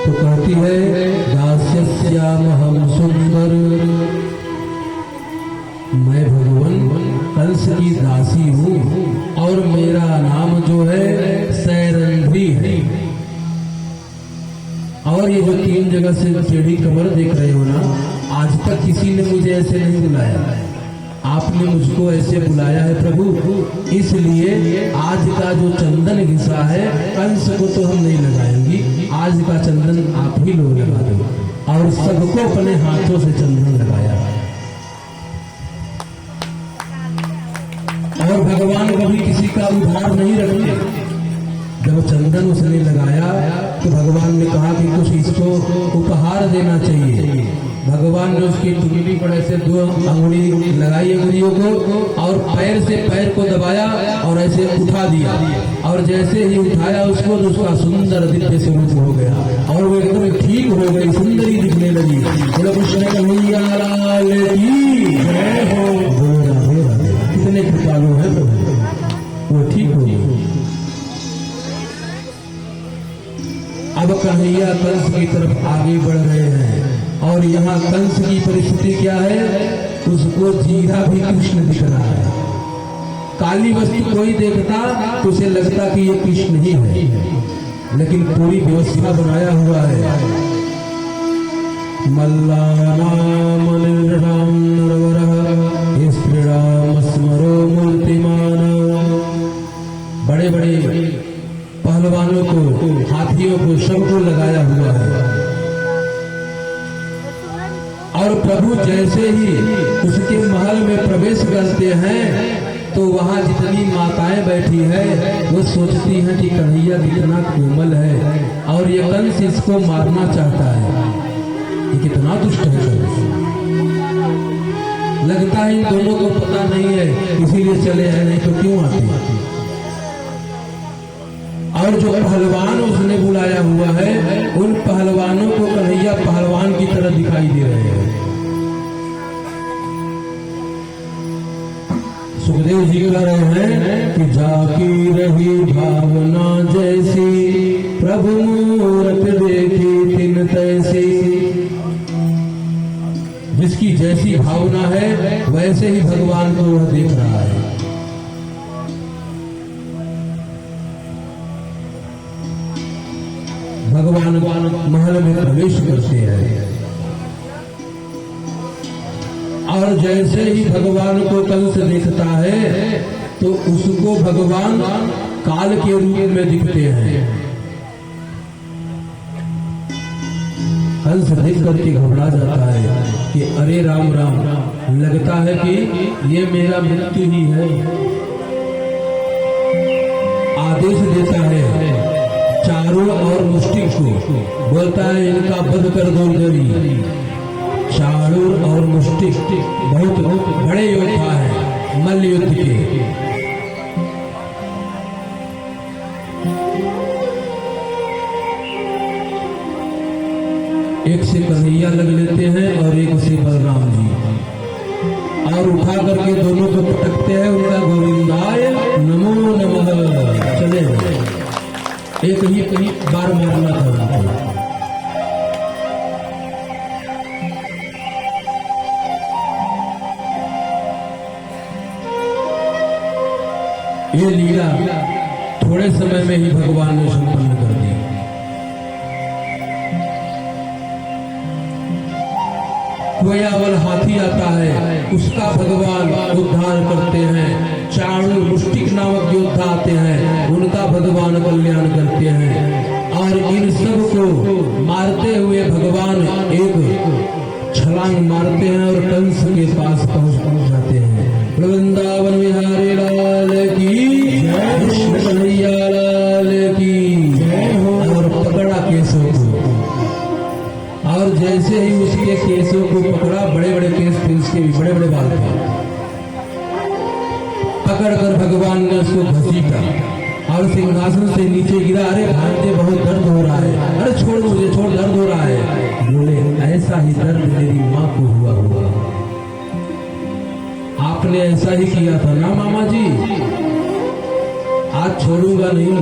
तो कहती है दास्यस्याम हम सुंदर, मैं भगवान कंस की दासी हूँ, और मेरा नाम जो है सैरंध्री है। और ये जो 3 जगह से टेढ़ी कमर देख रहे हो ना, आज तक किसी ने मुझे ऐसे नहीं बुलाया, आपने मुझको ऐसे बुलाया है प्रभु। इसलिए आज का जो चंदन घिसा है, कंस को तो हम नहीं लगाएंगी, आज का चंदन आप ही लोग लगा दो। और सबको अपने हाथों से चंदन लगाया। और भगवान कभी किसी का उधार नहीं रखते। जब चंदन उसने लगाया तो भगवान ने कहा कि कुछ इसको उपहार देना चाहिए। भगवान ने उसकी टुकड़ी पर ऐसे 2 अंगुली लगाई अंगुलियों को, और पैर से पैर को दबाया और ऐसे उठा दिया। और जैसे ही उठाया उसको तो उसका सुंदर दिव्य स्वरूप हो गया, और वो एकदम ठीक हो गई, सुंदरी दिखने लगी। बोले कृष्ण कन्हैया लाल की जय हो। कितने कृपालु है प्रभु, वो ठीक हो गई। अब कन्हैया कंस की तरफ आगे बढ़ रहे हैं, और यहाँ कंस की परिस्थिति क्या है? उसको जीरा भी कृष्ण दिख रहा है। काली वस्तु कोई देखता तो उसे लगता कि ये कृष्ण ही है, लेकिन पूरी व्यवस्था बनाया हुआ है। मल्लानाम निर्णाम नरवरः स्त्रीणाम स्मरो मूर्तिमान। बड़े बड़े पहलवानों को, हाथियों को, सबको लगाया हुआ है। और प्रभु जैसे ही उसके महल में प्रवेश करते हैं तो वहां जितनी माताएं बैठी है वो सोचती हैं कि कन्हैया कितना कोमल है, और ये कंस इसको मारना चाहता है, ये कितना दुष्ट है। लगता है इन दोनों को पता नहीं है, इसीलिए चले हैं, नहीं तो क्यों आते। और जो पहलवान उसने बुलाया हुआ है, उन पहलवानों को कन्हैया पहलवान की तरह दिखाई दे रहे हैं। सुखदेव जी कह रहे हैं कि जाकी रही भावना जैसी, प्रभु मूरत देखी तिन तैसी। जिसकी जैसी भावना है वैसे ही भगवान को वह देख रहा है। भगवान महल में प्रवेश करते हैं और जैसे ही भगवान को कंस देखता है तो उसको भगवान काल के रूप में दिखते हैं। कंस देख करके घबरा जाता है कि अरे राम राम, लगता है कि ये मेरा मृत्यु ही है। आदेश देता है चारों और मुष्टिक को, बोलता है इनका वध कर दो जल्दी। चारूर और मुष्टिक बहुत बड़े योद्धा हैं मल्ल युद्ध के। एक से कन्हैया लग लेते हैं और एक से बलराम जी, और उठा करके दोनों को पटकते हैं। उनका गोविंदाय नमो नमः चले, एक ही कहीं बार मारना था। ये लीला थोड़े समय में ही भगवान ने संपन्न कर दी। कोयावल हाथी आता है, उसका भगवान उद्धार करते हैं। चाणूर मुष्टिक नामक योद्धा आते हैं, उनका भगवान कल्याण करते हैं। और इन सब को मारते हुए भगवान एक छलांग मारते हैं और कंस के पास पहुंच जाते हैं। वृंदावन विहारी लाल की जय, कृष्ण कन्हैया लाल की जय हो। और पकड़ा केसों को, और जैसे ही उसके केसों को पकड़ा, बड़े बड़े केस थे उसके भी, बड़े बड़े बाल थे। पकड़ कर भगवान ने उसको घसीटा और सिंहासन से नीचे गिरा। अरे भांजे बहुत दर्द हो रहा है, अरे छोड़ मुझे, छोड़, दर्द हो रहा है। बोले ऐसा ही दर्द मेरी माँ को हुआ। आपने ऐसा ही किया था ना मामा जी, आज छोड़ूंगा नहीं।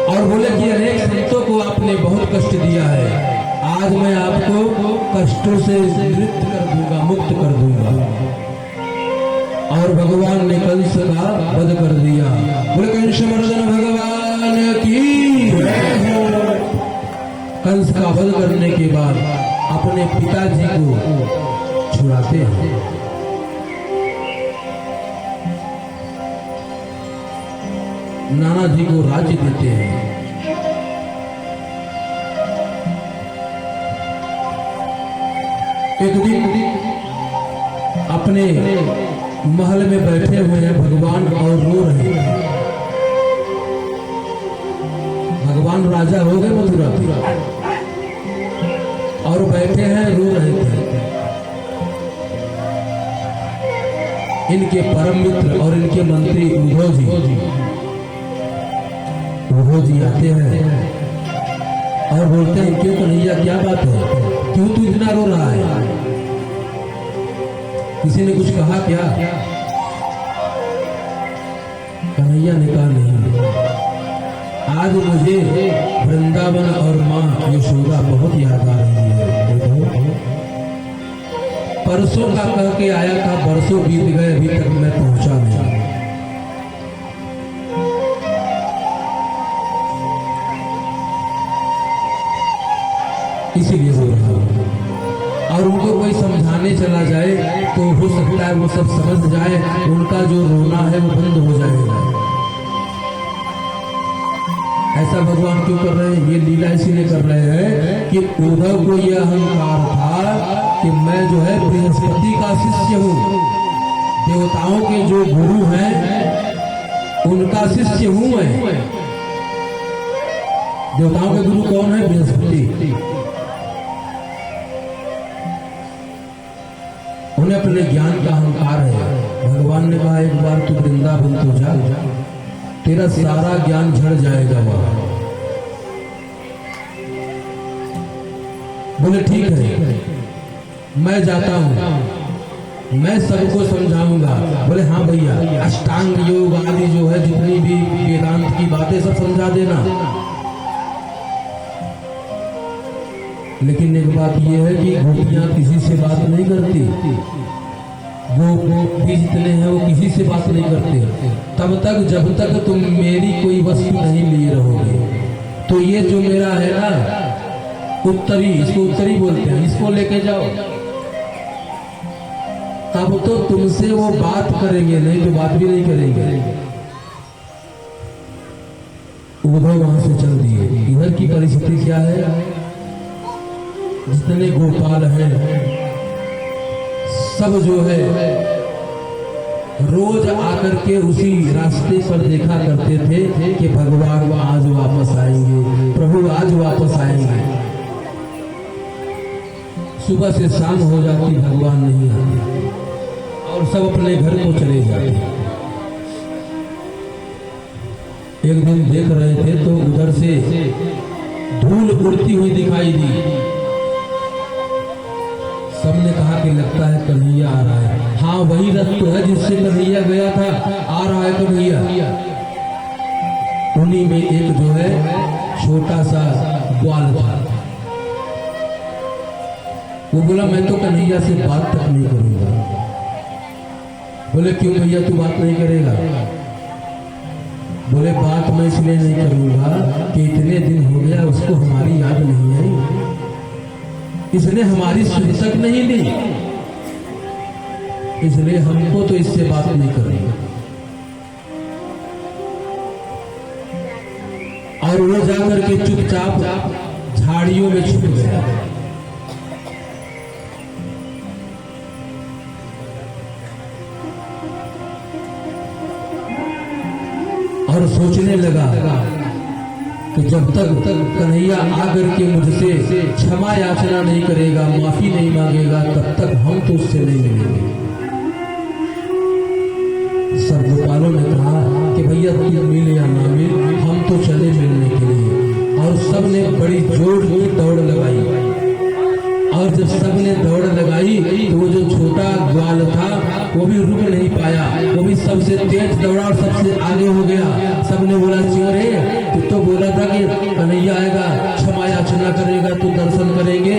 और बोले कि अनेक संतों को आपने बहुत कष्ट दिया है, आज मैं आपको कष्टों से मुक्त कर दूंगा, मुक्त कर दूंगा। और भगवान ने कंस का वध कर दिया। बोले कंस मर्दन भगवान की जय हो। कंस का वध करने के बाद अपने पिताजी को छुड़ाते हैं। नाना जी को राज्य देते हैं। एक दिन अपने महल में बैठे हुए हैं भगवान और रो रहे हैं। भगवान राजा हो गए मथुरा के और बैठे हैं, रो रहे थे। इनके परम मित्र और इनके मंत्री उद्धव जी आते हैं और बोलते हैं क्यों कन्हैया, क्या बात है, क्यों तू इतना रो रहा है? किसी ने कुछ कहा क्या? कन्हैया ने कहा नहीं, आज मुझे वृंदावन और माँ यशोदा बहुत याद आ रही है। परसों का कह के आया था, बरसों बीत गए, अभी तक मैं पहुंचा नहीं। इसीलिए रो रहा हूं। और उनको कोई समझाने चला जाए तो हो सकता है वो सब समझ जाए, उनका जो रोना है वो बंद हो जाएगा। ऐसा भगवान क्यों कर रहे हैं? ये लीला इसीलिए कर रहे हैं कि उद्धव को यह अहंकार था कि मैं जो है बृहस्पति का शिष्य हूँ, देवताओं के जो गुरु हैं उनका शिष्य हूँ मैं। देवताओं के गुरु कौन है? बृहस्पति। उन्हें अपने ज्ञान का अहंकार है। भगवान ने कहा एक बार तू वृंदावन तो जा, तेरा सारा ज्ञान झड़ जाएगा वहां। बोले ठीक है, मैं जाता हूं, मैं सबको समझाऊंगा। बोले हाँ भैया, अष्टांग योग आदि जो है जितनी भी वेदांत की बातें सब समझा देना। लेकिन एक बात यह है कि गोपियां किसी से बात नहीं करती, गोपी जितने हैं वो किसी से बात नहीं करते तब तक जब तक तुम मेरी कोई वस्तु नहीं लिए रहोगे। तो ये जो मेरा है ना उत्तरी, इसको उत्तरी बोलते हैं, इसको लेके जाओ, तब तो तुमसे वो बात करेंगे, नहीं तो बात भी नहीं करेंगे। उद्धव वहां से चल दिए। इधर की परिस्थिति क्या है? जितने गोपाल हैं सब जो है रोज आकर के उसी रास्ते पर देखा करते थे कि भगवान आज वापस आएंगे, प्रभु आज वापस आएंगे। सुबह से शाम हो जाती, भगवान नहीं आते और सब अपने घर को चले जाते। एक दिन देख रहे थे तो उधर से धूल उड़ती हुई दिखाई दी। सबने कहा कि लगता है कन्हैया आ रहा है। हाँ वही रथ तो है जिससे कन्हैया गया था, आ रहा है कन्हैया। उन्हीं में एक जो है छोटा सा ग्वाल था। वो बोला मैं तो कन्हैया से बात तक नहीं करूंगा। बोले क्यों भैया तू बात नहीं करेगा? बोले बात मैं इसलिए नहीं करूंगा कि इतने दिन हो गया उसको हमारी याद नहीं आई, इसने हमारी सुध तक नहीं ली, इसलिए हमको तो इससे बात नहीं करेंगे। और वो जाकर के चुपचाप झाड़ियों में छुप गया। और सोचने लगा कि जब तक कन्हैया आकर के मुझसे क्षमा याचना नहीं करेगा, माफी नहीं मांगेगा, तब तक हम तो उससे नहीं मिलेंगे। सब गोपालों ने कहा कि भैया तू मिल या ना मिल, हम तो चले मिलने के लिए। और सब ने बड़ी जोर की दौड़ लगाई। और जब सब ने दौड़ लगाई तो वो जो छोटा ग्वाल था वो भी रुक नहीं पाया, वो भी सबसे तेज दौड़ा और सबसे आगे हो गया। सबने बोला क्यों रे, तू तो बोला था कि कन्हैया आएगा, क्षमा याचना करेगा, तू दर्शन करेंगे,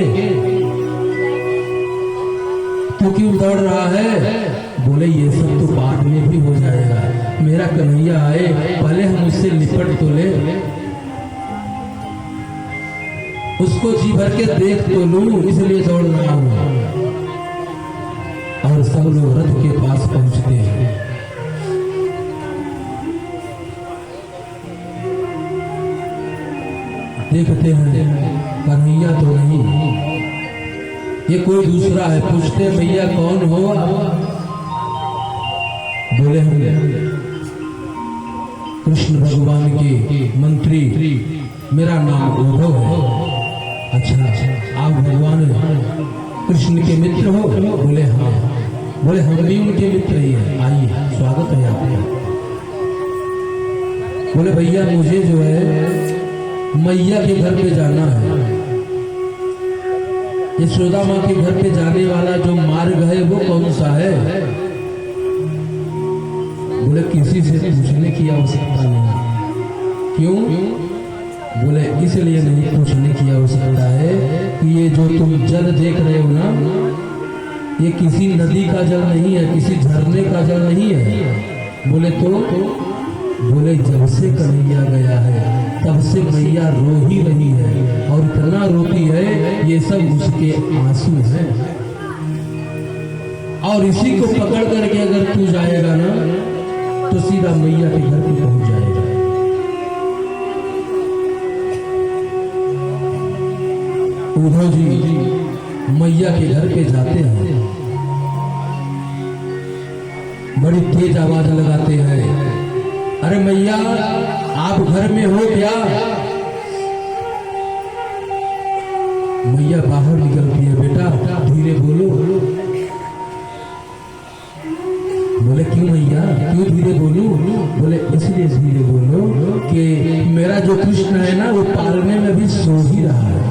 तू क्यों दौड़ रहा है? बोले ये सब तो बाद में भी हो जाएगा, मेरा कन्हैया आए पहले हम उससे लिपट तो ले, उसको जी भर के देख तो लूं, इसलिए दौड़ रहा हूं। और सब लोग रथ के पास पहुंचते हैं। देखते हैं कन्हैया तो नहीं, ये कोई दूसरा है। पूछते भैया कौन हो? बोले हम कृष्ण भगवान के मंत्री, मेरा नाम उद्धव है। अच्छा आप भगवान कृष्ण के मित्र हो? बोले हाँ। बोले हम भी उनके मित्र ही हैं, आइए स्वागत है आपका। बोले भैया मुझे जो है मैया के घर पे जाना है, यशोदा माँ के घर पे जाने वाला जो मार्ग है वो कौन सा है? बोले किसी से पूछने की आवश्यकता नहीं। क्यों? बोले इसलिए नहीं पूछने की आवश्यकता है कि ये जो तुम जल देख रहे हो ना, ये किसी नदी का जल नहीं है, किसी झरने का जल नहीं है। बोले तो बोले जब से कन्हैया गया है तब से मैया रो ही रही है, और इतना रोती है ये सब उसके आंसू हैं। और इसी को पकड़ करके अगर तू जाएगा ना तो सीधा मैया के घर पे पहुंच जाएगा। उद्धव जी मैया के घर पे जाते हैं, बड़ी तेज आवाज लगाते हैं, अरे मैया आप घर में हो क्या? मैया बाहर निकलती है, बेटा धीरे बोलो। बोले क्यों मैया, क्यों धीरे बोलूं? बोले इसलिए धीरे बोलो कि मेरा जो कृष्ण है ना वो पालने में भी सो ही रहा है,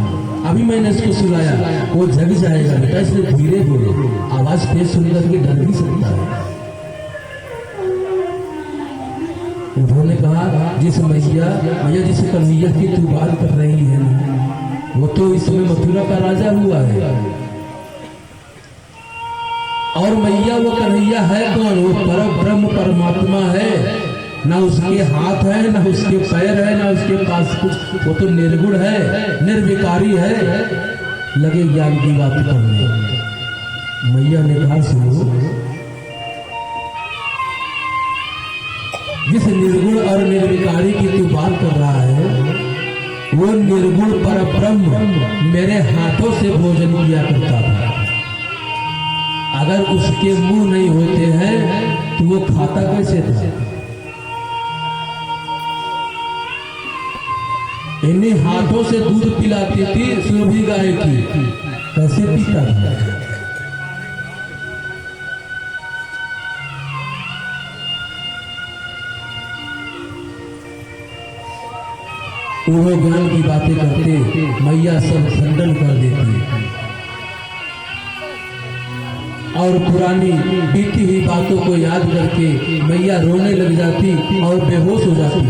अभी मैंने इसको सुलाया, वो जग जाएगा बेटा, इसलिए धीरे बोलो। आवाज तेज सुनकर के डर भी सकता है। उन्होंने कहा जिस मैया जिस कन्हैया की तू बात कर रही है ना, वो तो इसमें मथुरा का राजा हुआ है। और मैया वो कन्हैया है कौन? वो परम ब्रह्म परमात्मा है, ना उसके हाथ है, ना उसके पैर है, ना उसके पास कुछ, वो तो निर्गुण है, निर्विकारी है। लगे ज्ञान की बात करने। मैया ने कहा सुनो, जिस निर्गुण और निर्विकारी की तू बात कर रहा है, वो निर्गुण पर ब्रह्म मेरे हाथों से भोजन किया करता था। अगर उसके मुंह नहीं होते हैं तो वो खाता कैसे था? इन्हीं हाथों से दूध पिलाती थी सुरभि गाय की, कैसे पीता था? वो ज्ञान की बातें करते मैया सब खंडन कर देती और पुरानी बीती हुई बातों को याद करके मैया रोने लग जाती और बेहोश हो जाती।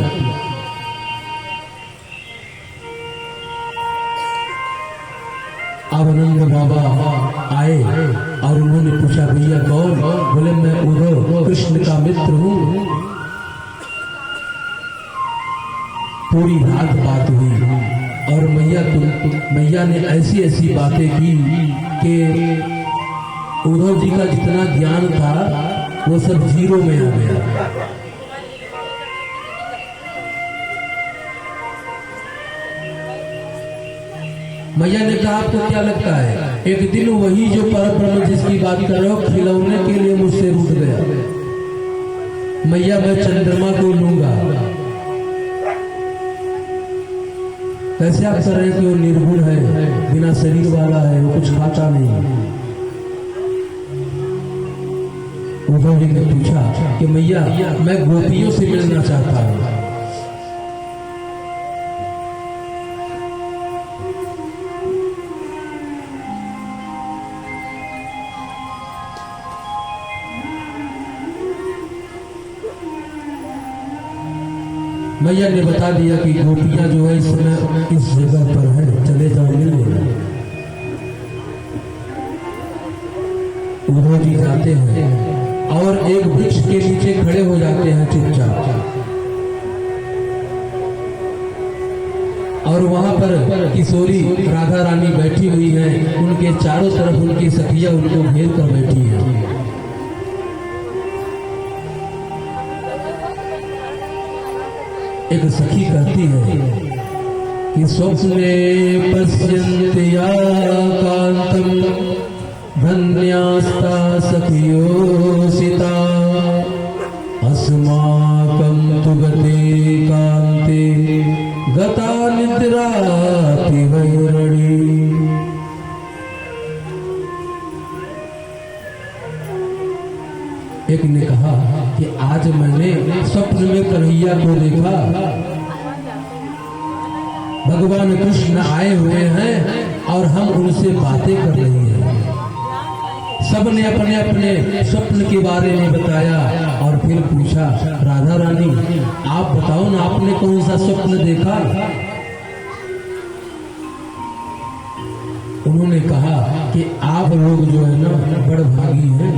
अब नंद बाबा आए और उन्होंने पूछा भैया कौन? बोले मैं उद्धव कृष्ण का मित्र हूँ। पूरी रात बात हुई और मैया ने ऐसी ऐसी बातें की कि उद्धव जी का जितना ज्ञान था वो सब जीरो में आ गया। मैया ने कहा आपको क्या लगता है, एक दिन वही जो परब्रह्म जिसकी बात कर रहे हो खिलौने के लिए मुझसे रूठ गया। मैया मैं चंद्रमा को लूंगा। कैसे आप कह रहे हैं कि वो निर्गुण है, बिना शरीर वाला है, वो कुछ खाता नहीं। उद्धव जी ने पूछा कि मैया मैं गोपियों से मिलना चाहता हूँ। मैया ने बता दिया कि गोपियां जो है इस समय इस जगह पर है, चले जाओ मिल लेना। उद्धव जी जाते हैं और एक वृक्ष के नीचे खड़े हो जाते हैं चुपचाप, और वहां पर किशोरी राधा रानी बैठी हुई है, उनके चारों तरफ उनकी सखियां उनको घेर कर बैठी है। एक सखी कहती है कि स्वप्ने पश्यन्ति या कांतम धन्यास्ता सखियोसिता अस्माकं तु गते कांते गता निद्राति वैरणी। एक ने कहा कि आज मैंने स्वप्न में कन्हैया को देखा, भगवान कृष्ण आए हुए हैं और हम उनसे बातें कर रही हैं। सबने अपने अपने स्वप्न के बारे में बताया और फिर पूछा राधा रानी आप बताओ ना, आपने कौन सा स्वप्न देखा? उन्होंने कहा कि आप लोग जो है ना बड़ भागी हैं,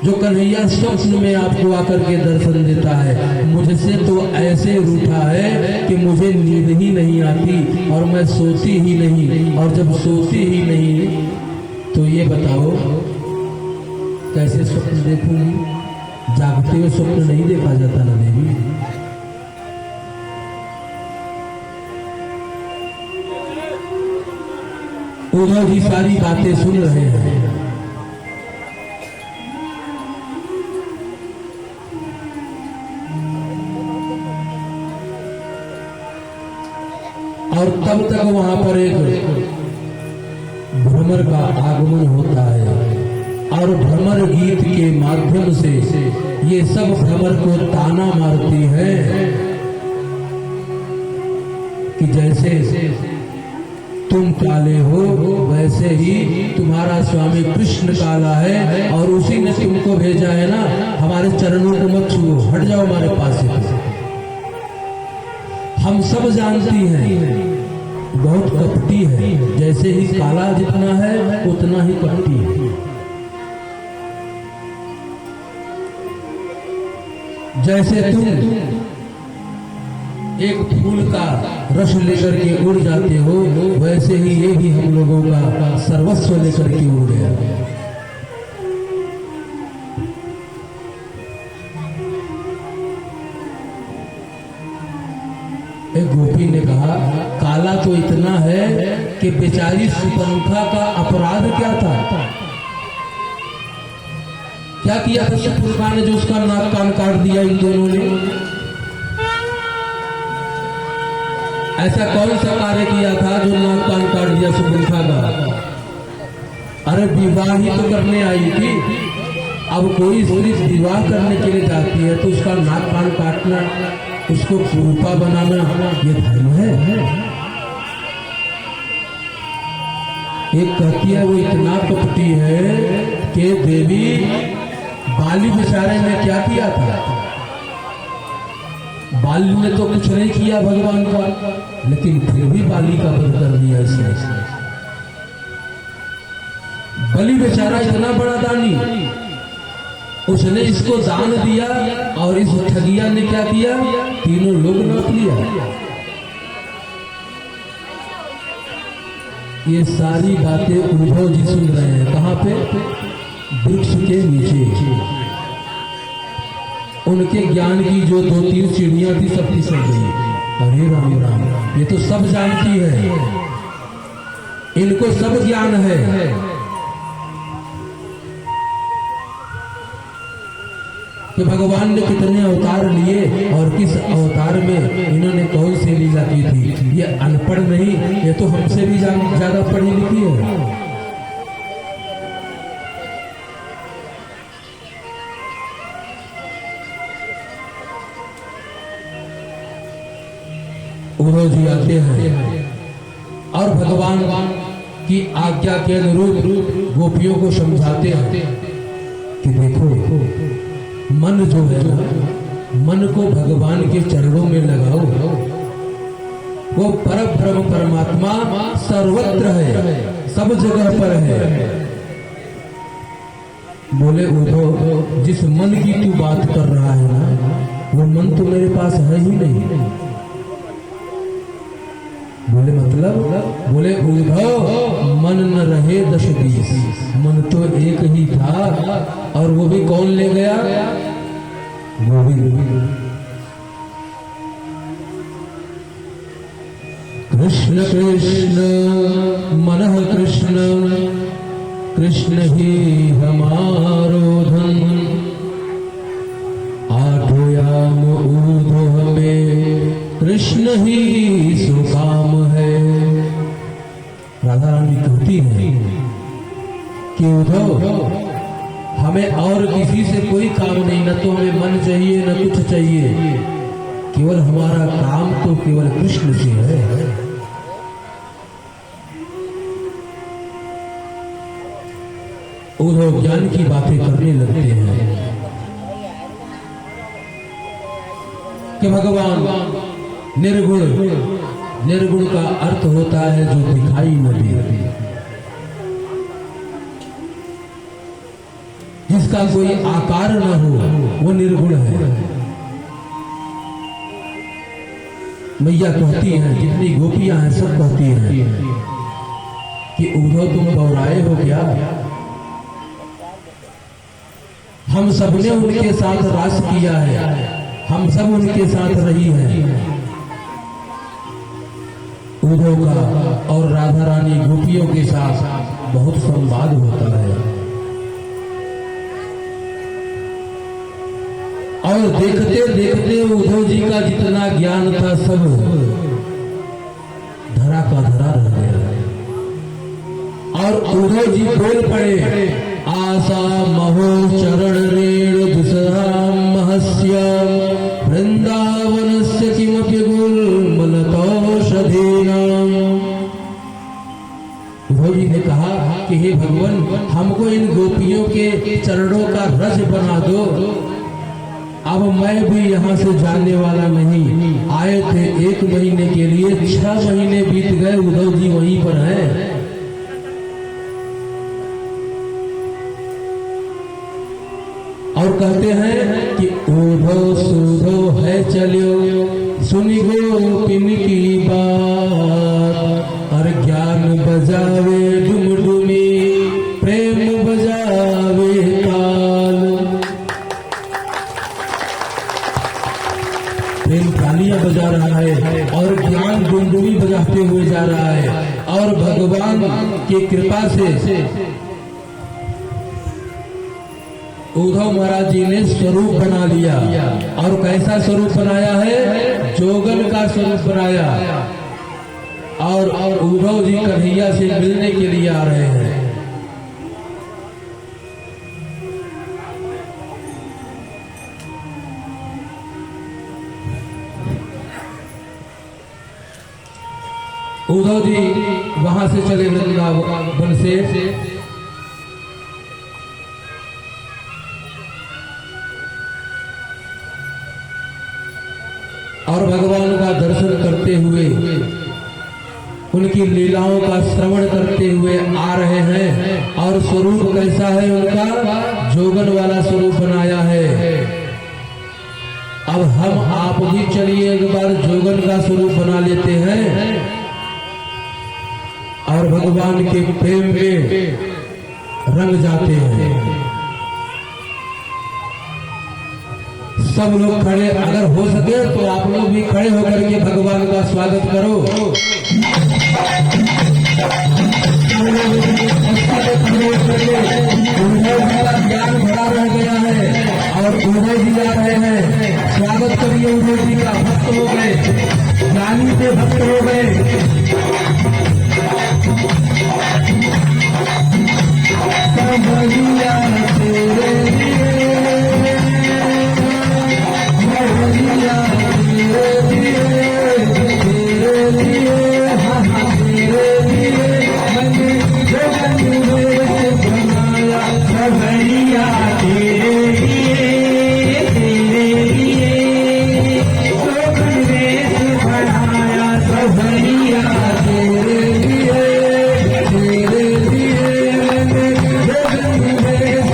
जो कन्हैया स्वप्न में आपको आकर के दर्शन देता है। मुझसे तो ऐसे रूठा है कि मुझे नींद ही नहीं आती और मैं सोती ही नहीं, और जब सोती ही नहीं तो ये बताओ कैसे स्वप्न देखूंगी? जागते हुए स्वप्न नहीं देखा जाता ना देवी। उद्धव जी सारी बातें सुन रहे हैं और तब तक वहां पर एक भ्रमर का आगमन होता है और भ्रमर गीत के माध्यम से ये सब भ्रमर को ताना मारती है कि जैसे तुम काले हो वैसे ही तुम्हारा स्वामी कृष्ण काला है और उसी ने तुमको भेजा है ना, हमारे चरणों को मत छुओ, हट जाओ हमारे पास से। हम सब जानती हैं बहुत कपटी है, जैसे ही काला जितना है उतना ही कपटी है। जैसे तुम एक फूल का रस लेकर के उड़ जाते हो, वैसे ही ये भी हम लोगों का सर्वस्व लेकर के उड़ गया। एक गोपी ने कहा काला तो इतना है कि बेचारी सुपंखा का अपराध क्या था, क्या किया था सुपंखा ने जो उसका नाक कान काट दिया इन दोनों ने? ऐसा कौन सा कार्य किया था जो नाक कान काट दिया सुपंखा का? अरे विवाह ही तो करने आई थी। अब कोई स्त्री विवाह करने के लिए जाती है तो उसका नाक कान काटना, उसको कुरूपा बनाना ये धर्म है? एक कहती है वो इतना कपटी है कि देवी बाली बेचारे ने क्या किया था? बाली ने तो कुछ नहीं किया भगवान का, लेकिन फिर भी बाली का वध कर दिया इसने। बलि बेचारा इतना बड़ा दानी, उसने इसको दान दिया और इस ठगिया ने क्या किया? तीनों लोग नाप लिया। ये सारी बातें उद्धव जी सुन रहे हैं। कहाँ पे? वृक्ष के नीचे। उनके ज्ञान की जो 2-3 सीढ़ियां थी सब फिसल गई। अरे राम राम, ये तो सब जानती है, इनको सब ज्ञान है। कि भगवान ने कितने अवतार लिए और किस अवतार में इन्होंने कौन सी लीला की थी। ये अनपढ़ नहीं, ये तो हमसे भी ज्यादा पढ़ी लिखी है। उद्धव जी आते हैं और भगवान की आज्ञा के अनुरूप गोपियों को समझाते हैं कि देखो मन जो है ना, मन को भगवान के चरणों में लगाओ। वो परब्रह्म परमात्मा सर्वत्र है, सब जगह पर है। बोले उद्धव जिस मन की तू बात कर रहा है ना, वो मन तो मेरे पास है ही नहीं। बोले मतलब? बोले उद्धव मन न रहे 10-20, मन तो एक ही था और वो भी कौन ले गया? गोविंद। कृष्ण कृष्ण मनः कृष्ण, कृष्ण ही हमारो धन। आठो याम ऊर्ध्व हमें, कृष्ण ही सुकाम है। राधा रानी कहती है कि उद्धव हमें और किसी से कोई काम नहीं, न तो हमें मन चाहिए न कुछ चाहिए, केवल हमारा काम तो केवल कृष्ण से है। उद्धव ज्ञान की बातें करने लगते हैं कि भगवान निर्गुण, निर्गुण का अर्थ होता है जो दिखाई न दे, जिसका कोई आकार न हो, वो निर्गुण है। मैया कहती हैं, जितनी गोपियां हैं सब कहती हैं कि उद्धव तुम बौराए हो क्या? हम सबने उनके साथ रास किया है, हम सब उनके साथ रही हैं। उद्धव का और राधा रानी गोपियों के साथ बहुत संवाद होता है और देखते देखते उद्धव जी का जितना ज्ञान था सब धरा का धरा रह गया और उद्धव जी बोल पड़े, आशा महो चरण रेणु दुसराम महस्य वृंदावनस्य किमपि गुल्मलतौषधीनाम। उद्धव जी ने कहा कि हे भगवान, हमको इन गोपियों के चरणों का रस बना दो। अब मैं भी यहाँ से जाने वाला नहीं। आए थे 1 महीने के लिए, 6 महीने बीत गए, उद्धव जी वहीं पर हैं। और कहते हैं कि उद्धव सुधो है चलो सुनी गोपिन की बात, और ज्ञान बजावे डुमडुमी प्रेम बजावे ताल। प्रेम तालियां बजा रहा है और ज्ञान डुमडुमी बजाते हुए जा रहा है। और भगवान की कृपा से उद्धव महाराज जी ने स्वरूप बना लिया। और कैसा स्वरूप बनाया है? जोगन का स्वरूप बनाया। और उद्धव जी कन्हैया से मिलने के लिए आ रहे हैं। उद्धव जी वहां से चले वृंदावन से। और भगवान का दर्शन करते हुए, उनकी लीलाओं का श्रवण करते हुए आ रहे हैं। और स्वरूप कैसा है उनका? जोगन वाला स्वरूप बनाया है। अब हम आप भी चलिए एक बार जोगन का स्वरूप बना लेते हैं और भगवान के प्रेम में रंग जाते हैं। सब लोग खड़े, अगर हो सके तो आप लोग भी खड़े होकर के भगवान का स्वागत करो। ज्ञान भरा रह गया है और उद्धव जी जा रहे हैं। स्वागत करिए उद्धव जी का। भक्त हो गए, ज्ञानी से भक्त हो गए। कन्हैया तेरे लिए, कन्हैया तेरे लिए, तेरे लिए, हाँ हाँ तेरे लिए मैंने जोगन वेश बनाया। कन्हैया तेरे लिए, तेरे लिए जोगन वेश बनाया। कन्हैया तेरे लिए, तेरे लिए मैंने जोगन वेश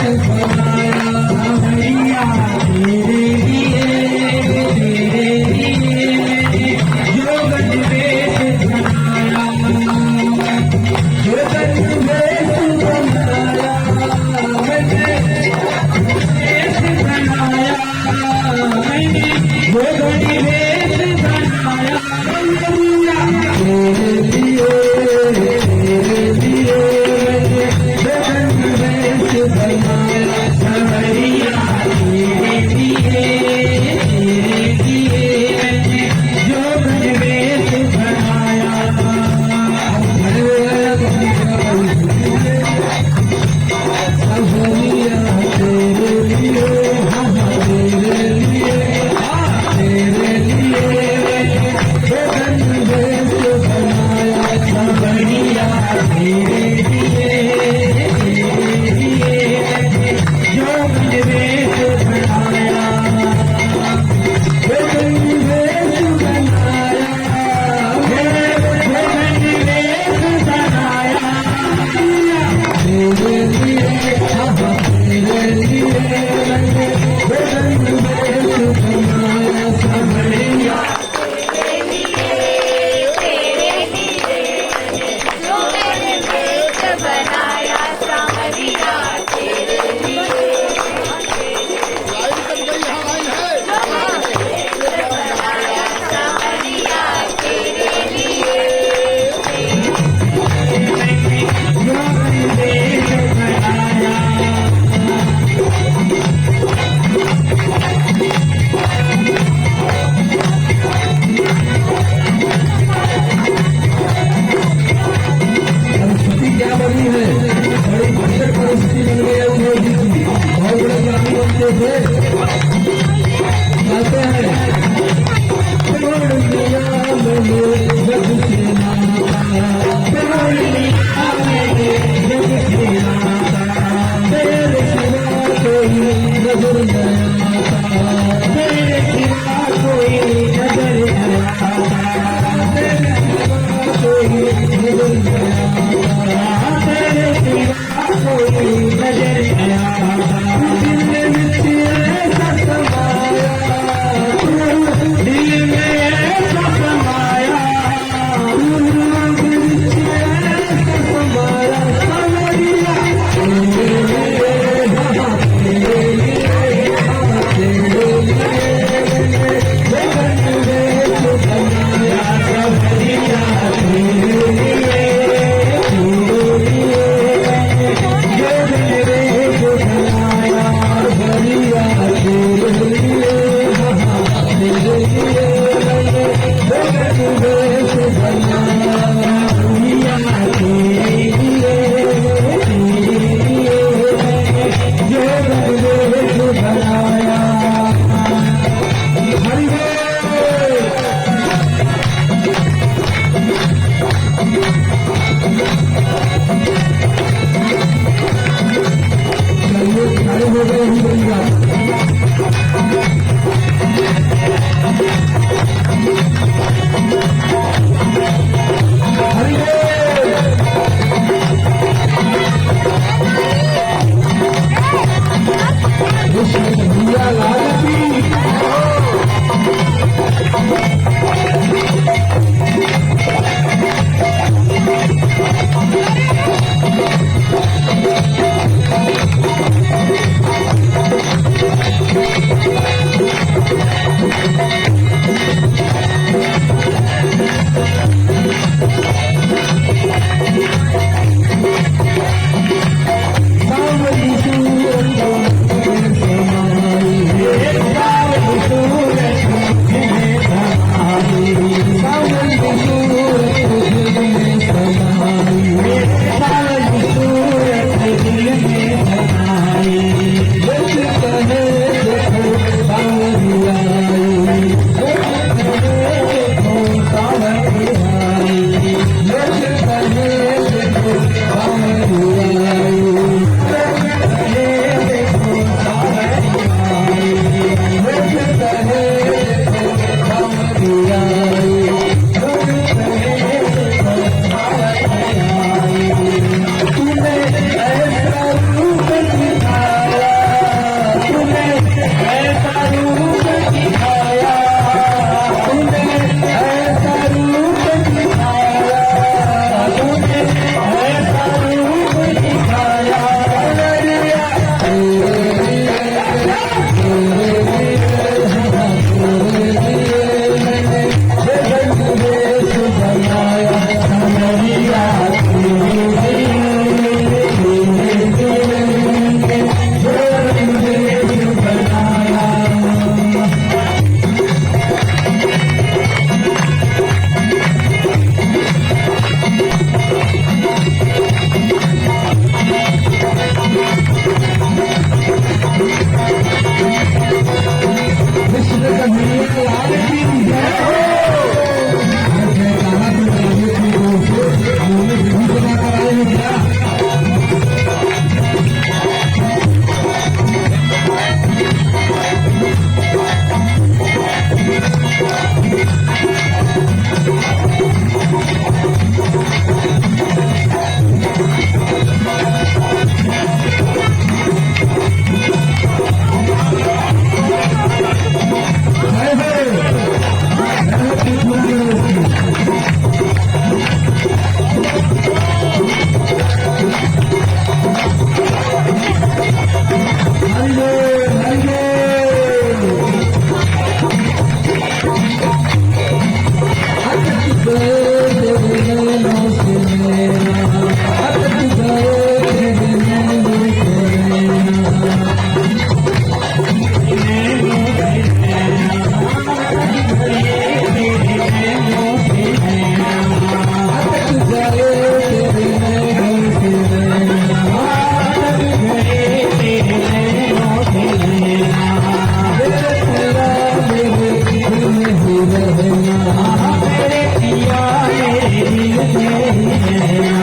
रहना मेरे पिया मेरे दिल में ही रहना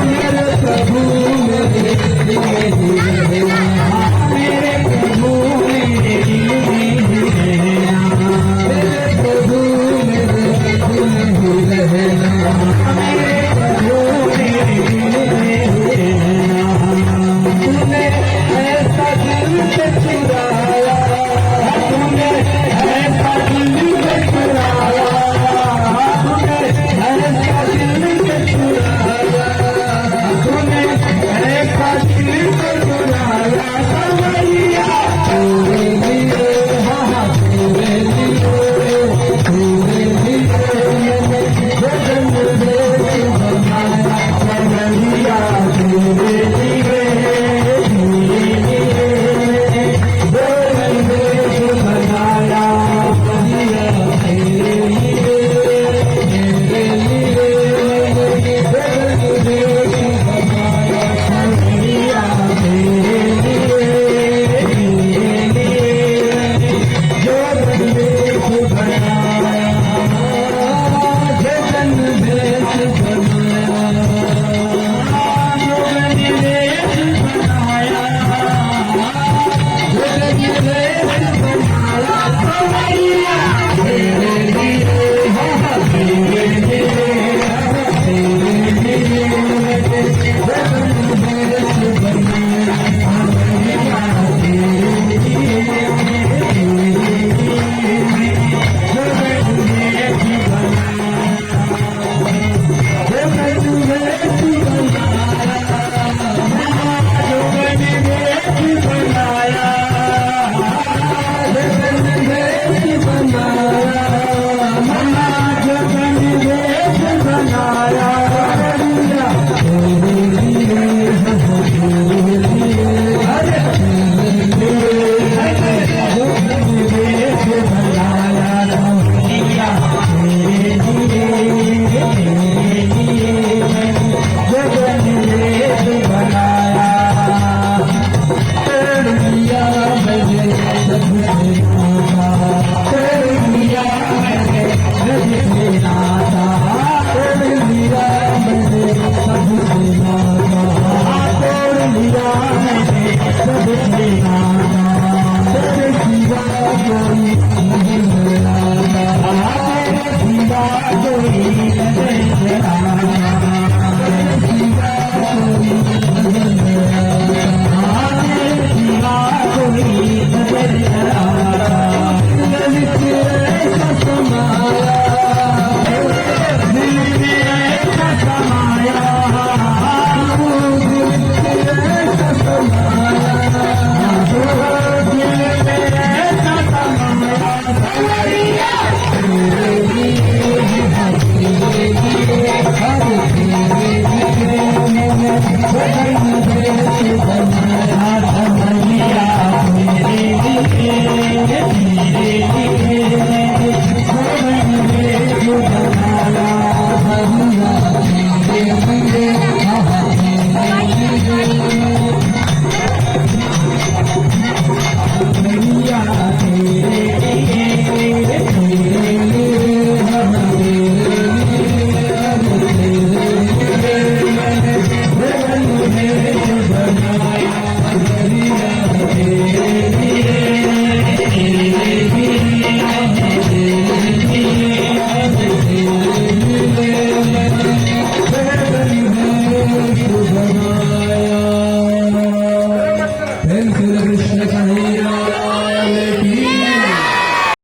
मेरे प्रभु मेरे दिल में ही रहना मेरे प्रभु मेरे दिल में ही रहना मेरे प्रभु मेरे दिल में ही रहना मेरे प्रभु मेरे दिल में ही रहना तूने ऐसा दिल से चुराया तूने ऐसा दिल से चुराया तूने ऐसा दिल से चुराया तूने ऐसा दिल से चुराया कन्हैया तेरे लिए हाँ तेरे लिए मैंने भजन देश बनाया कन्हैया तेरे लिए कृष्ण कन्हैया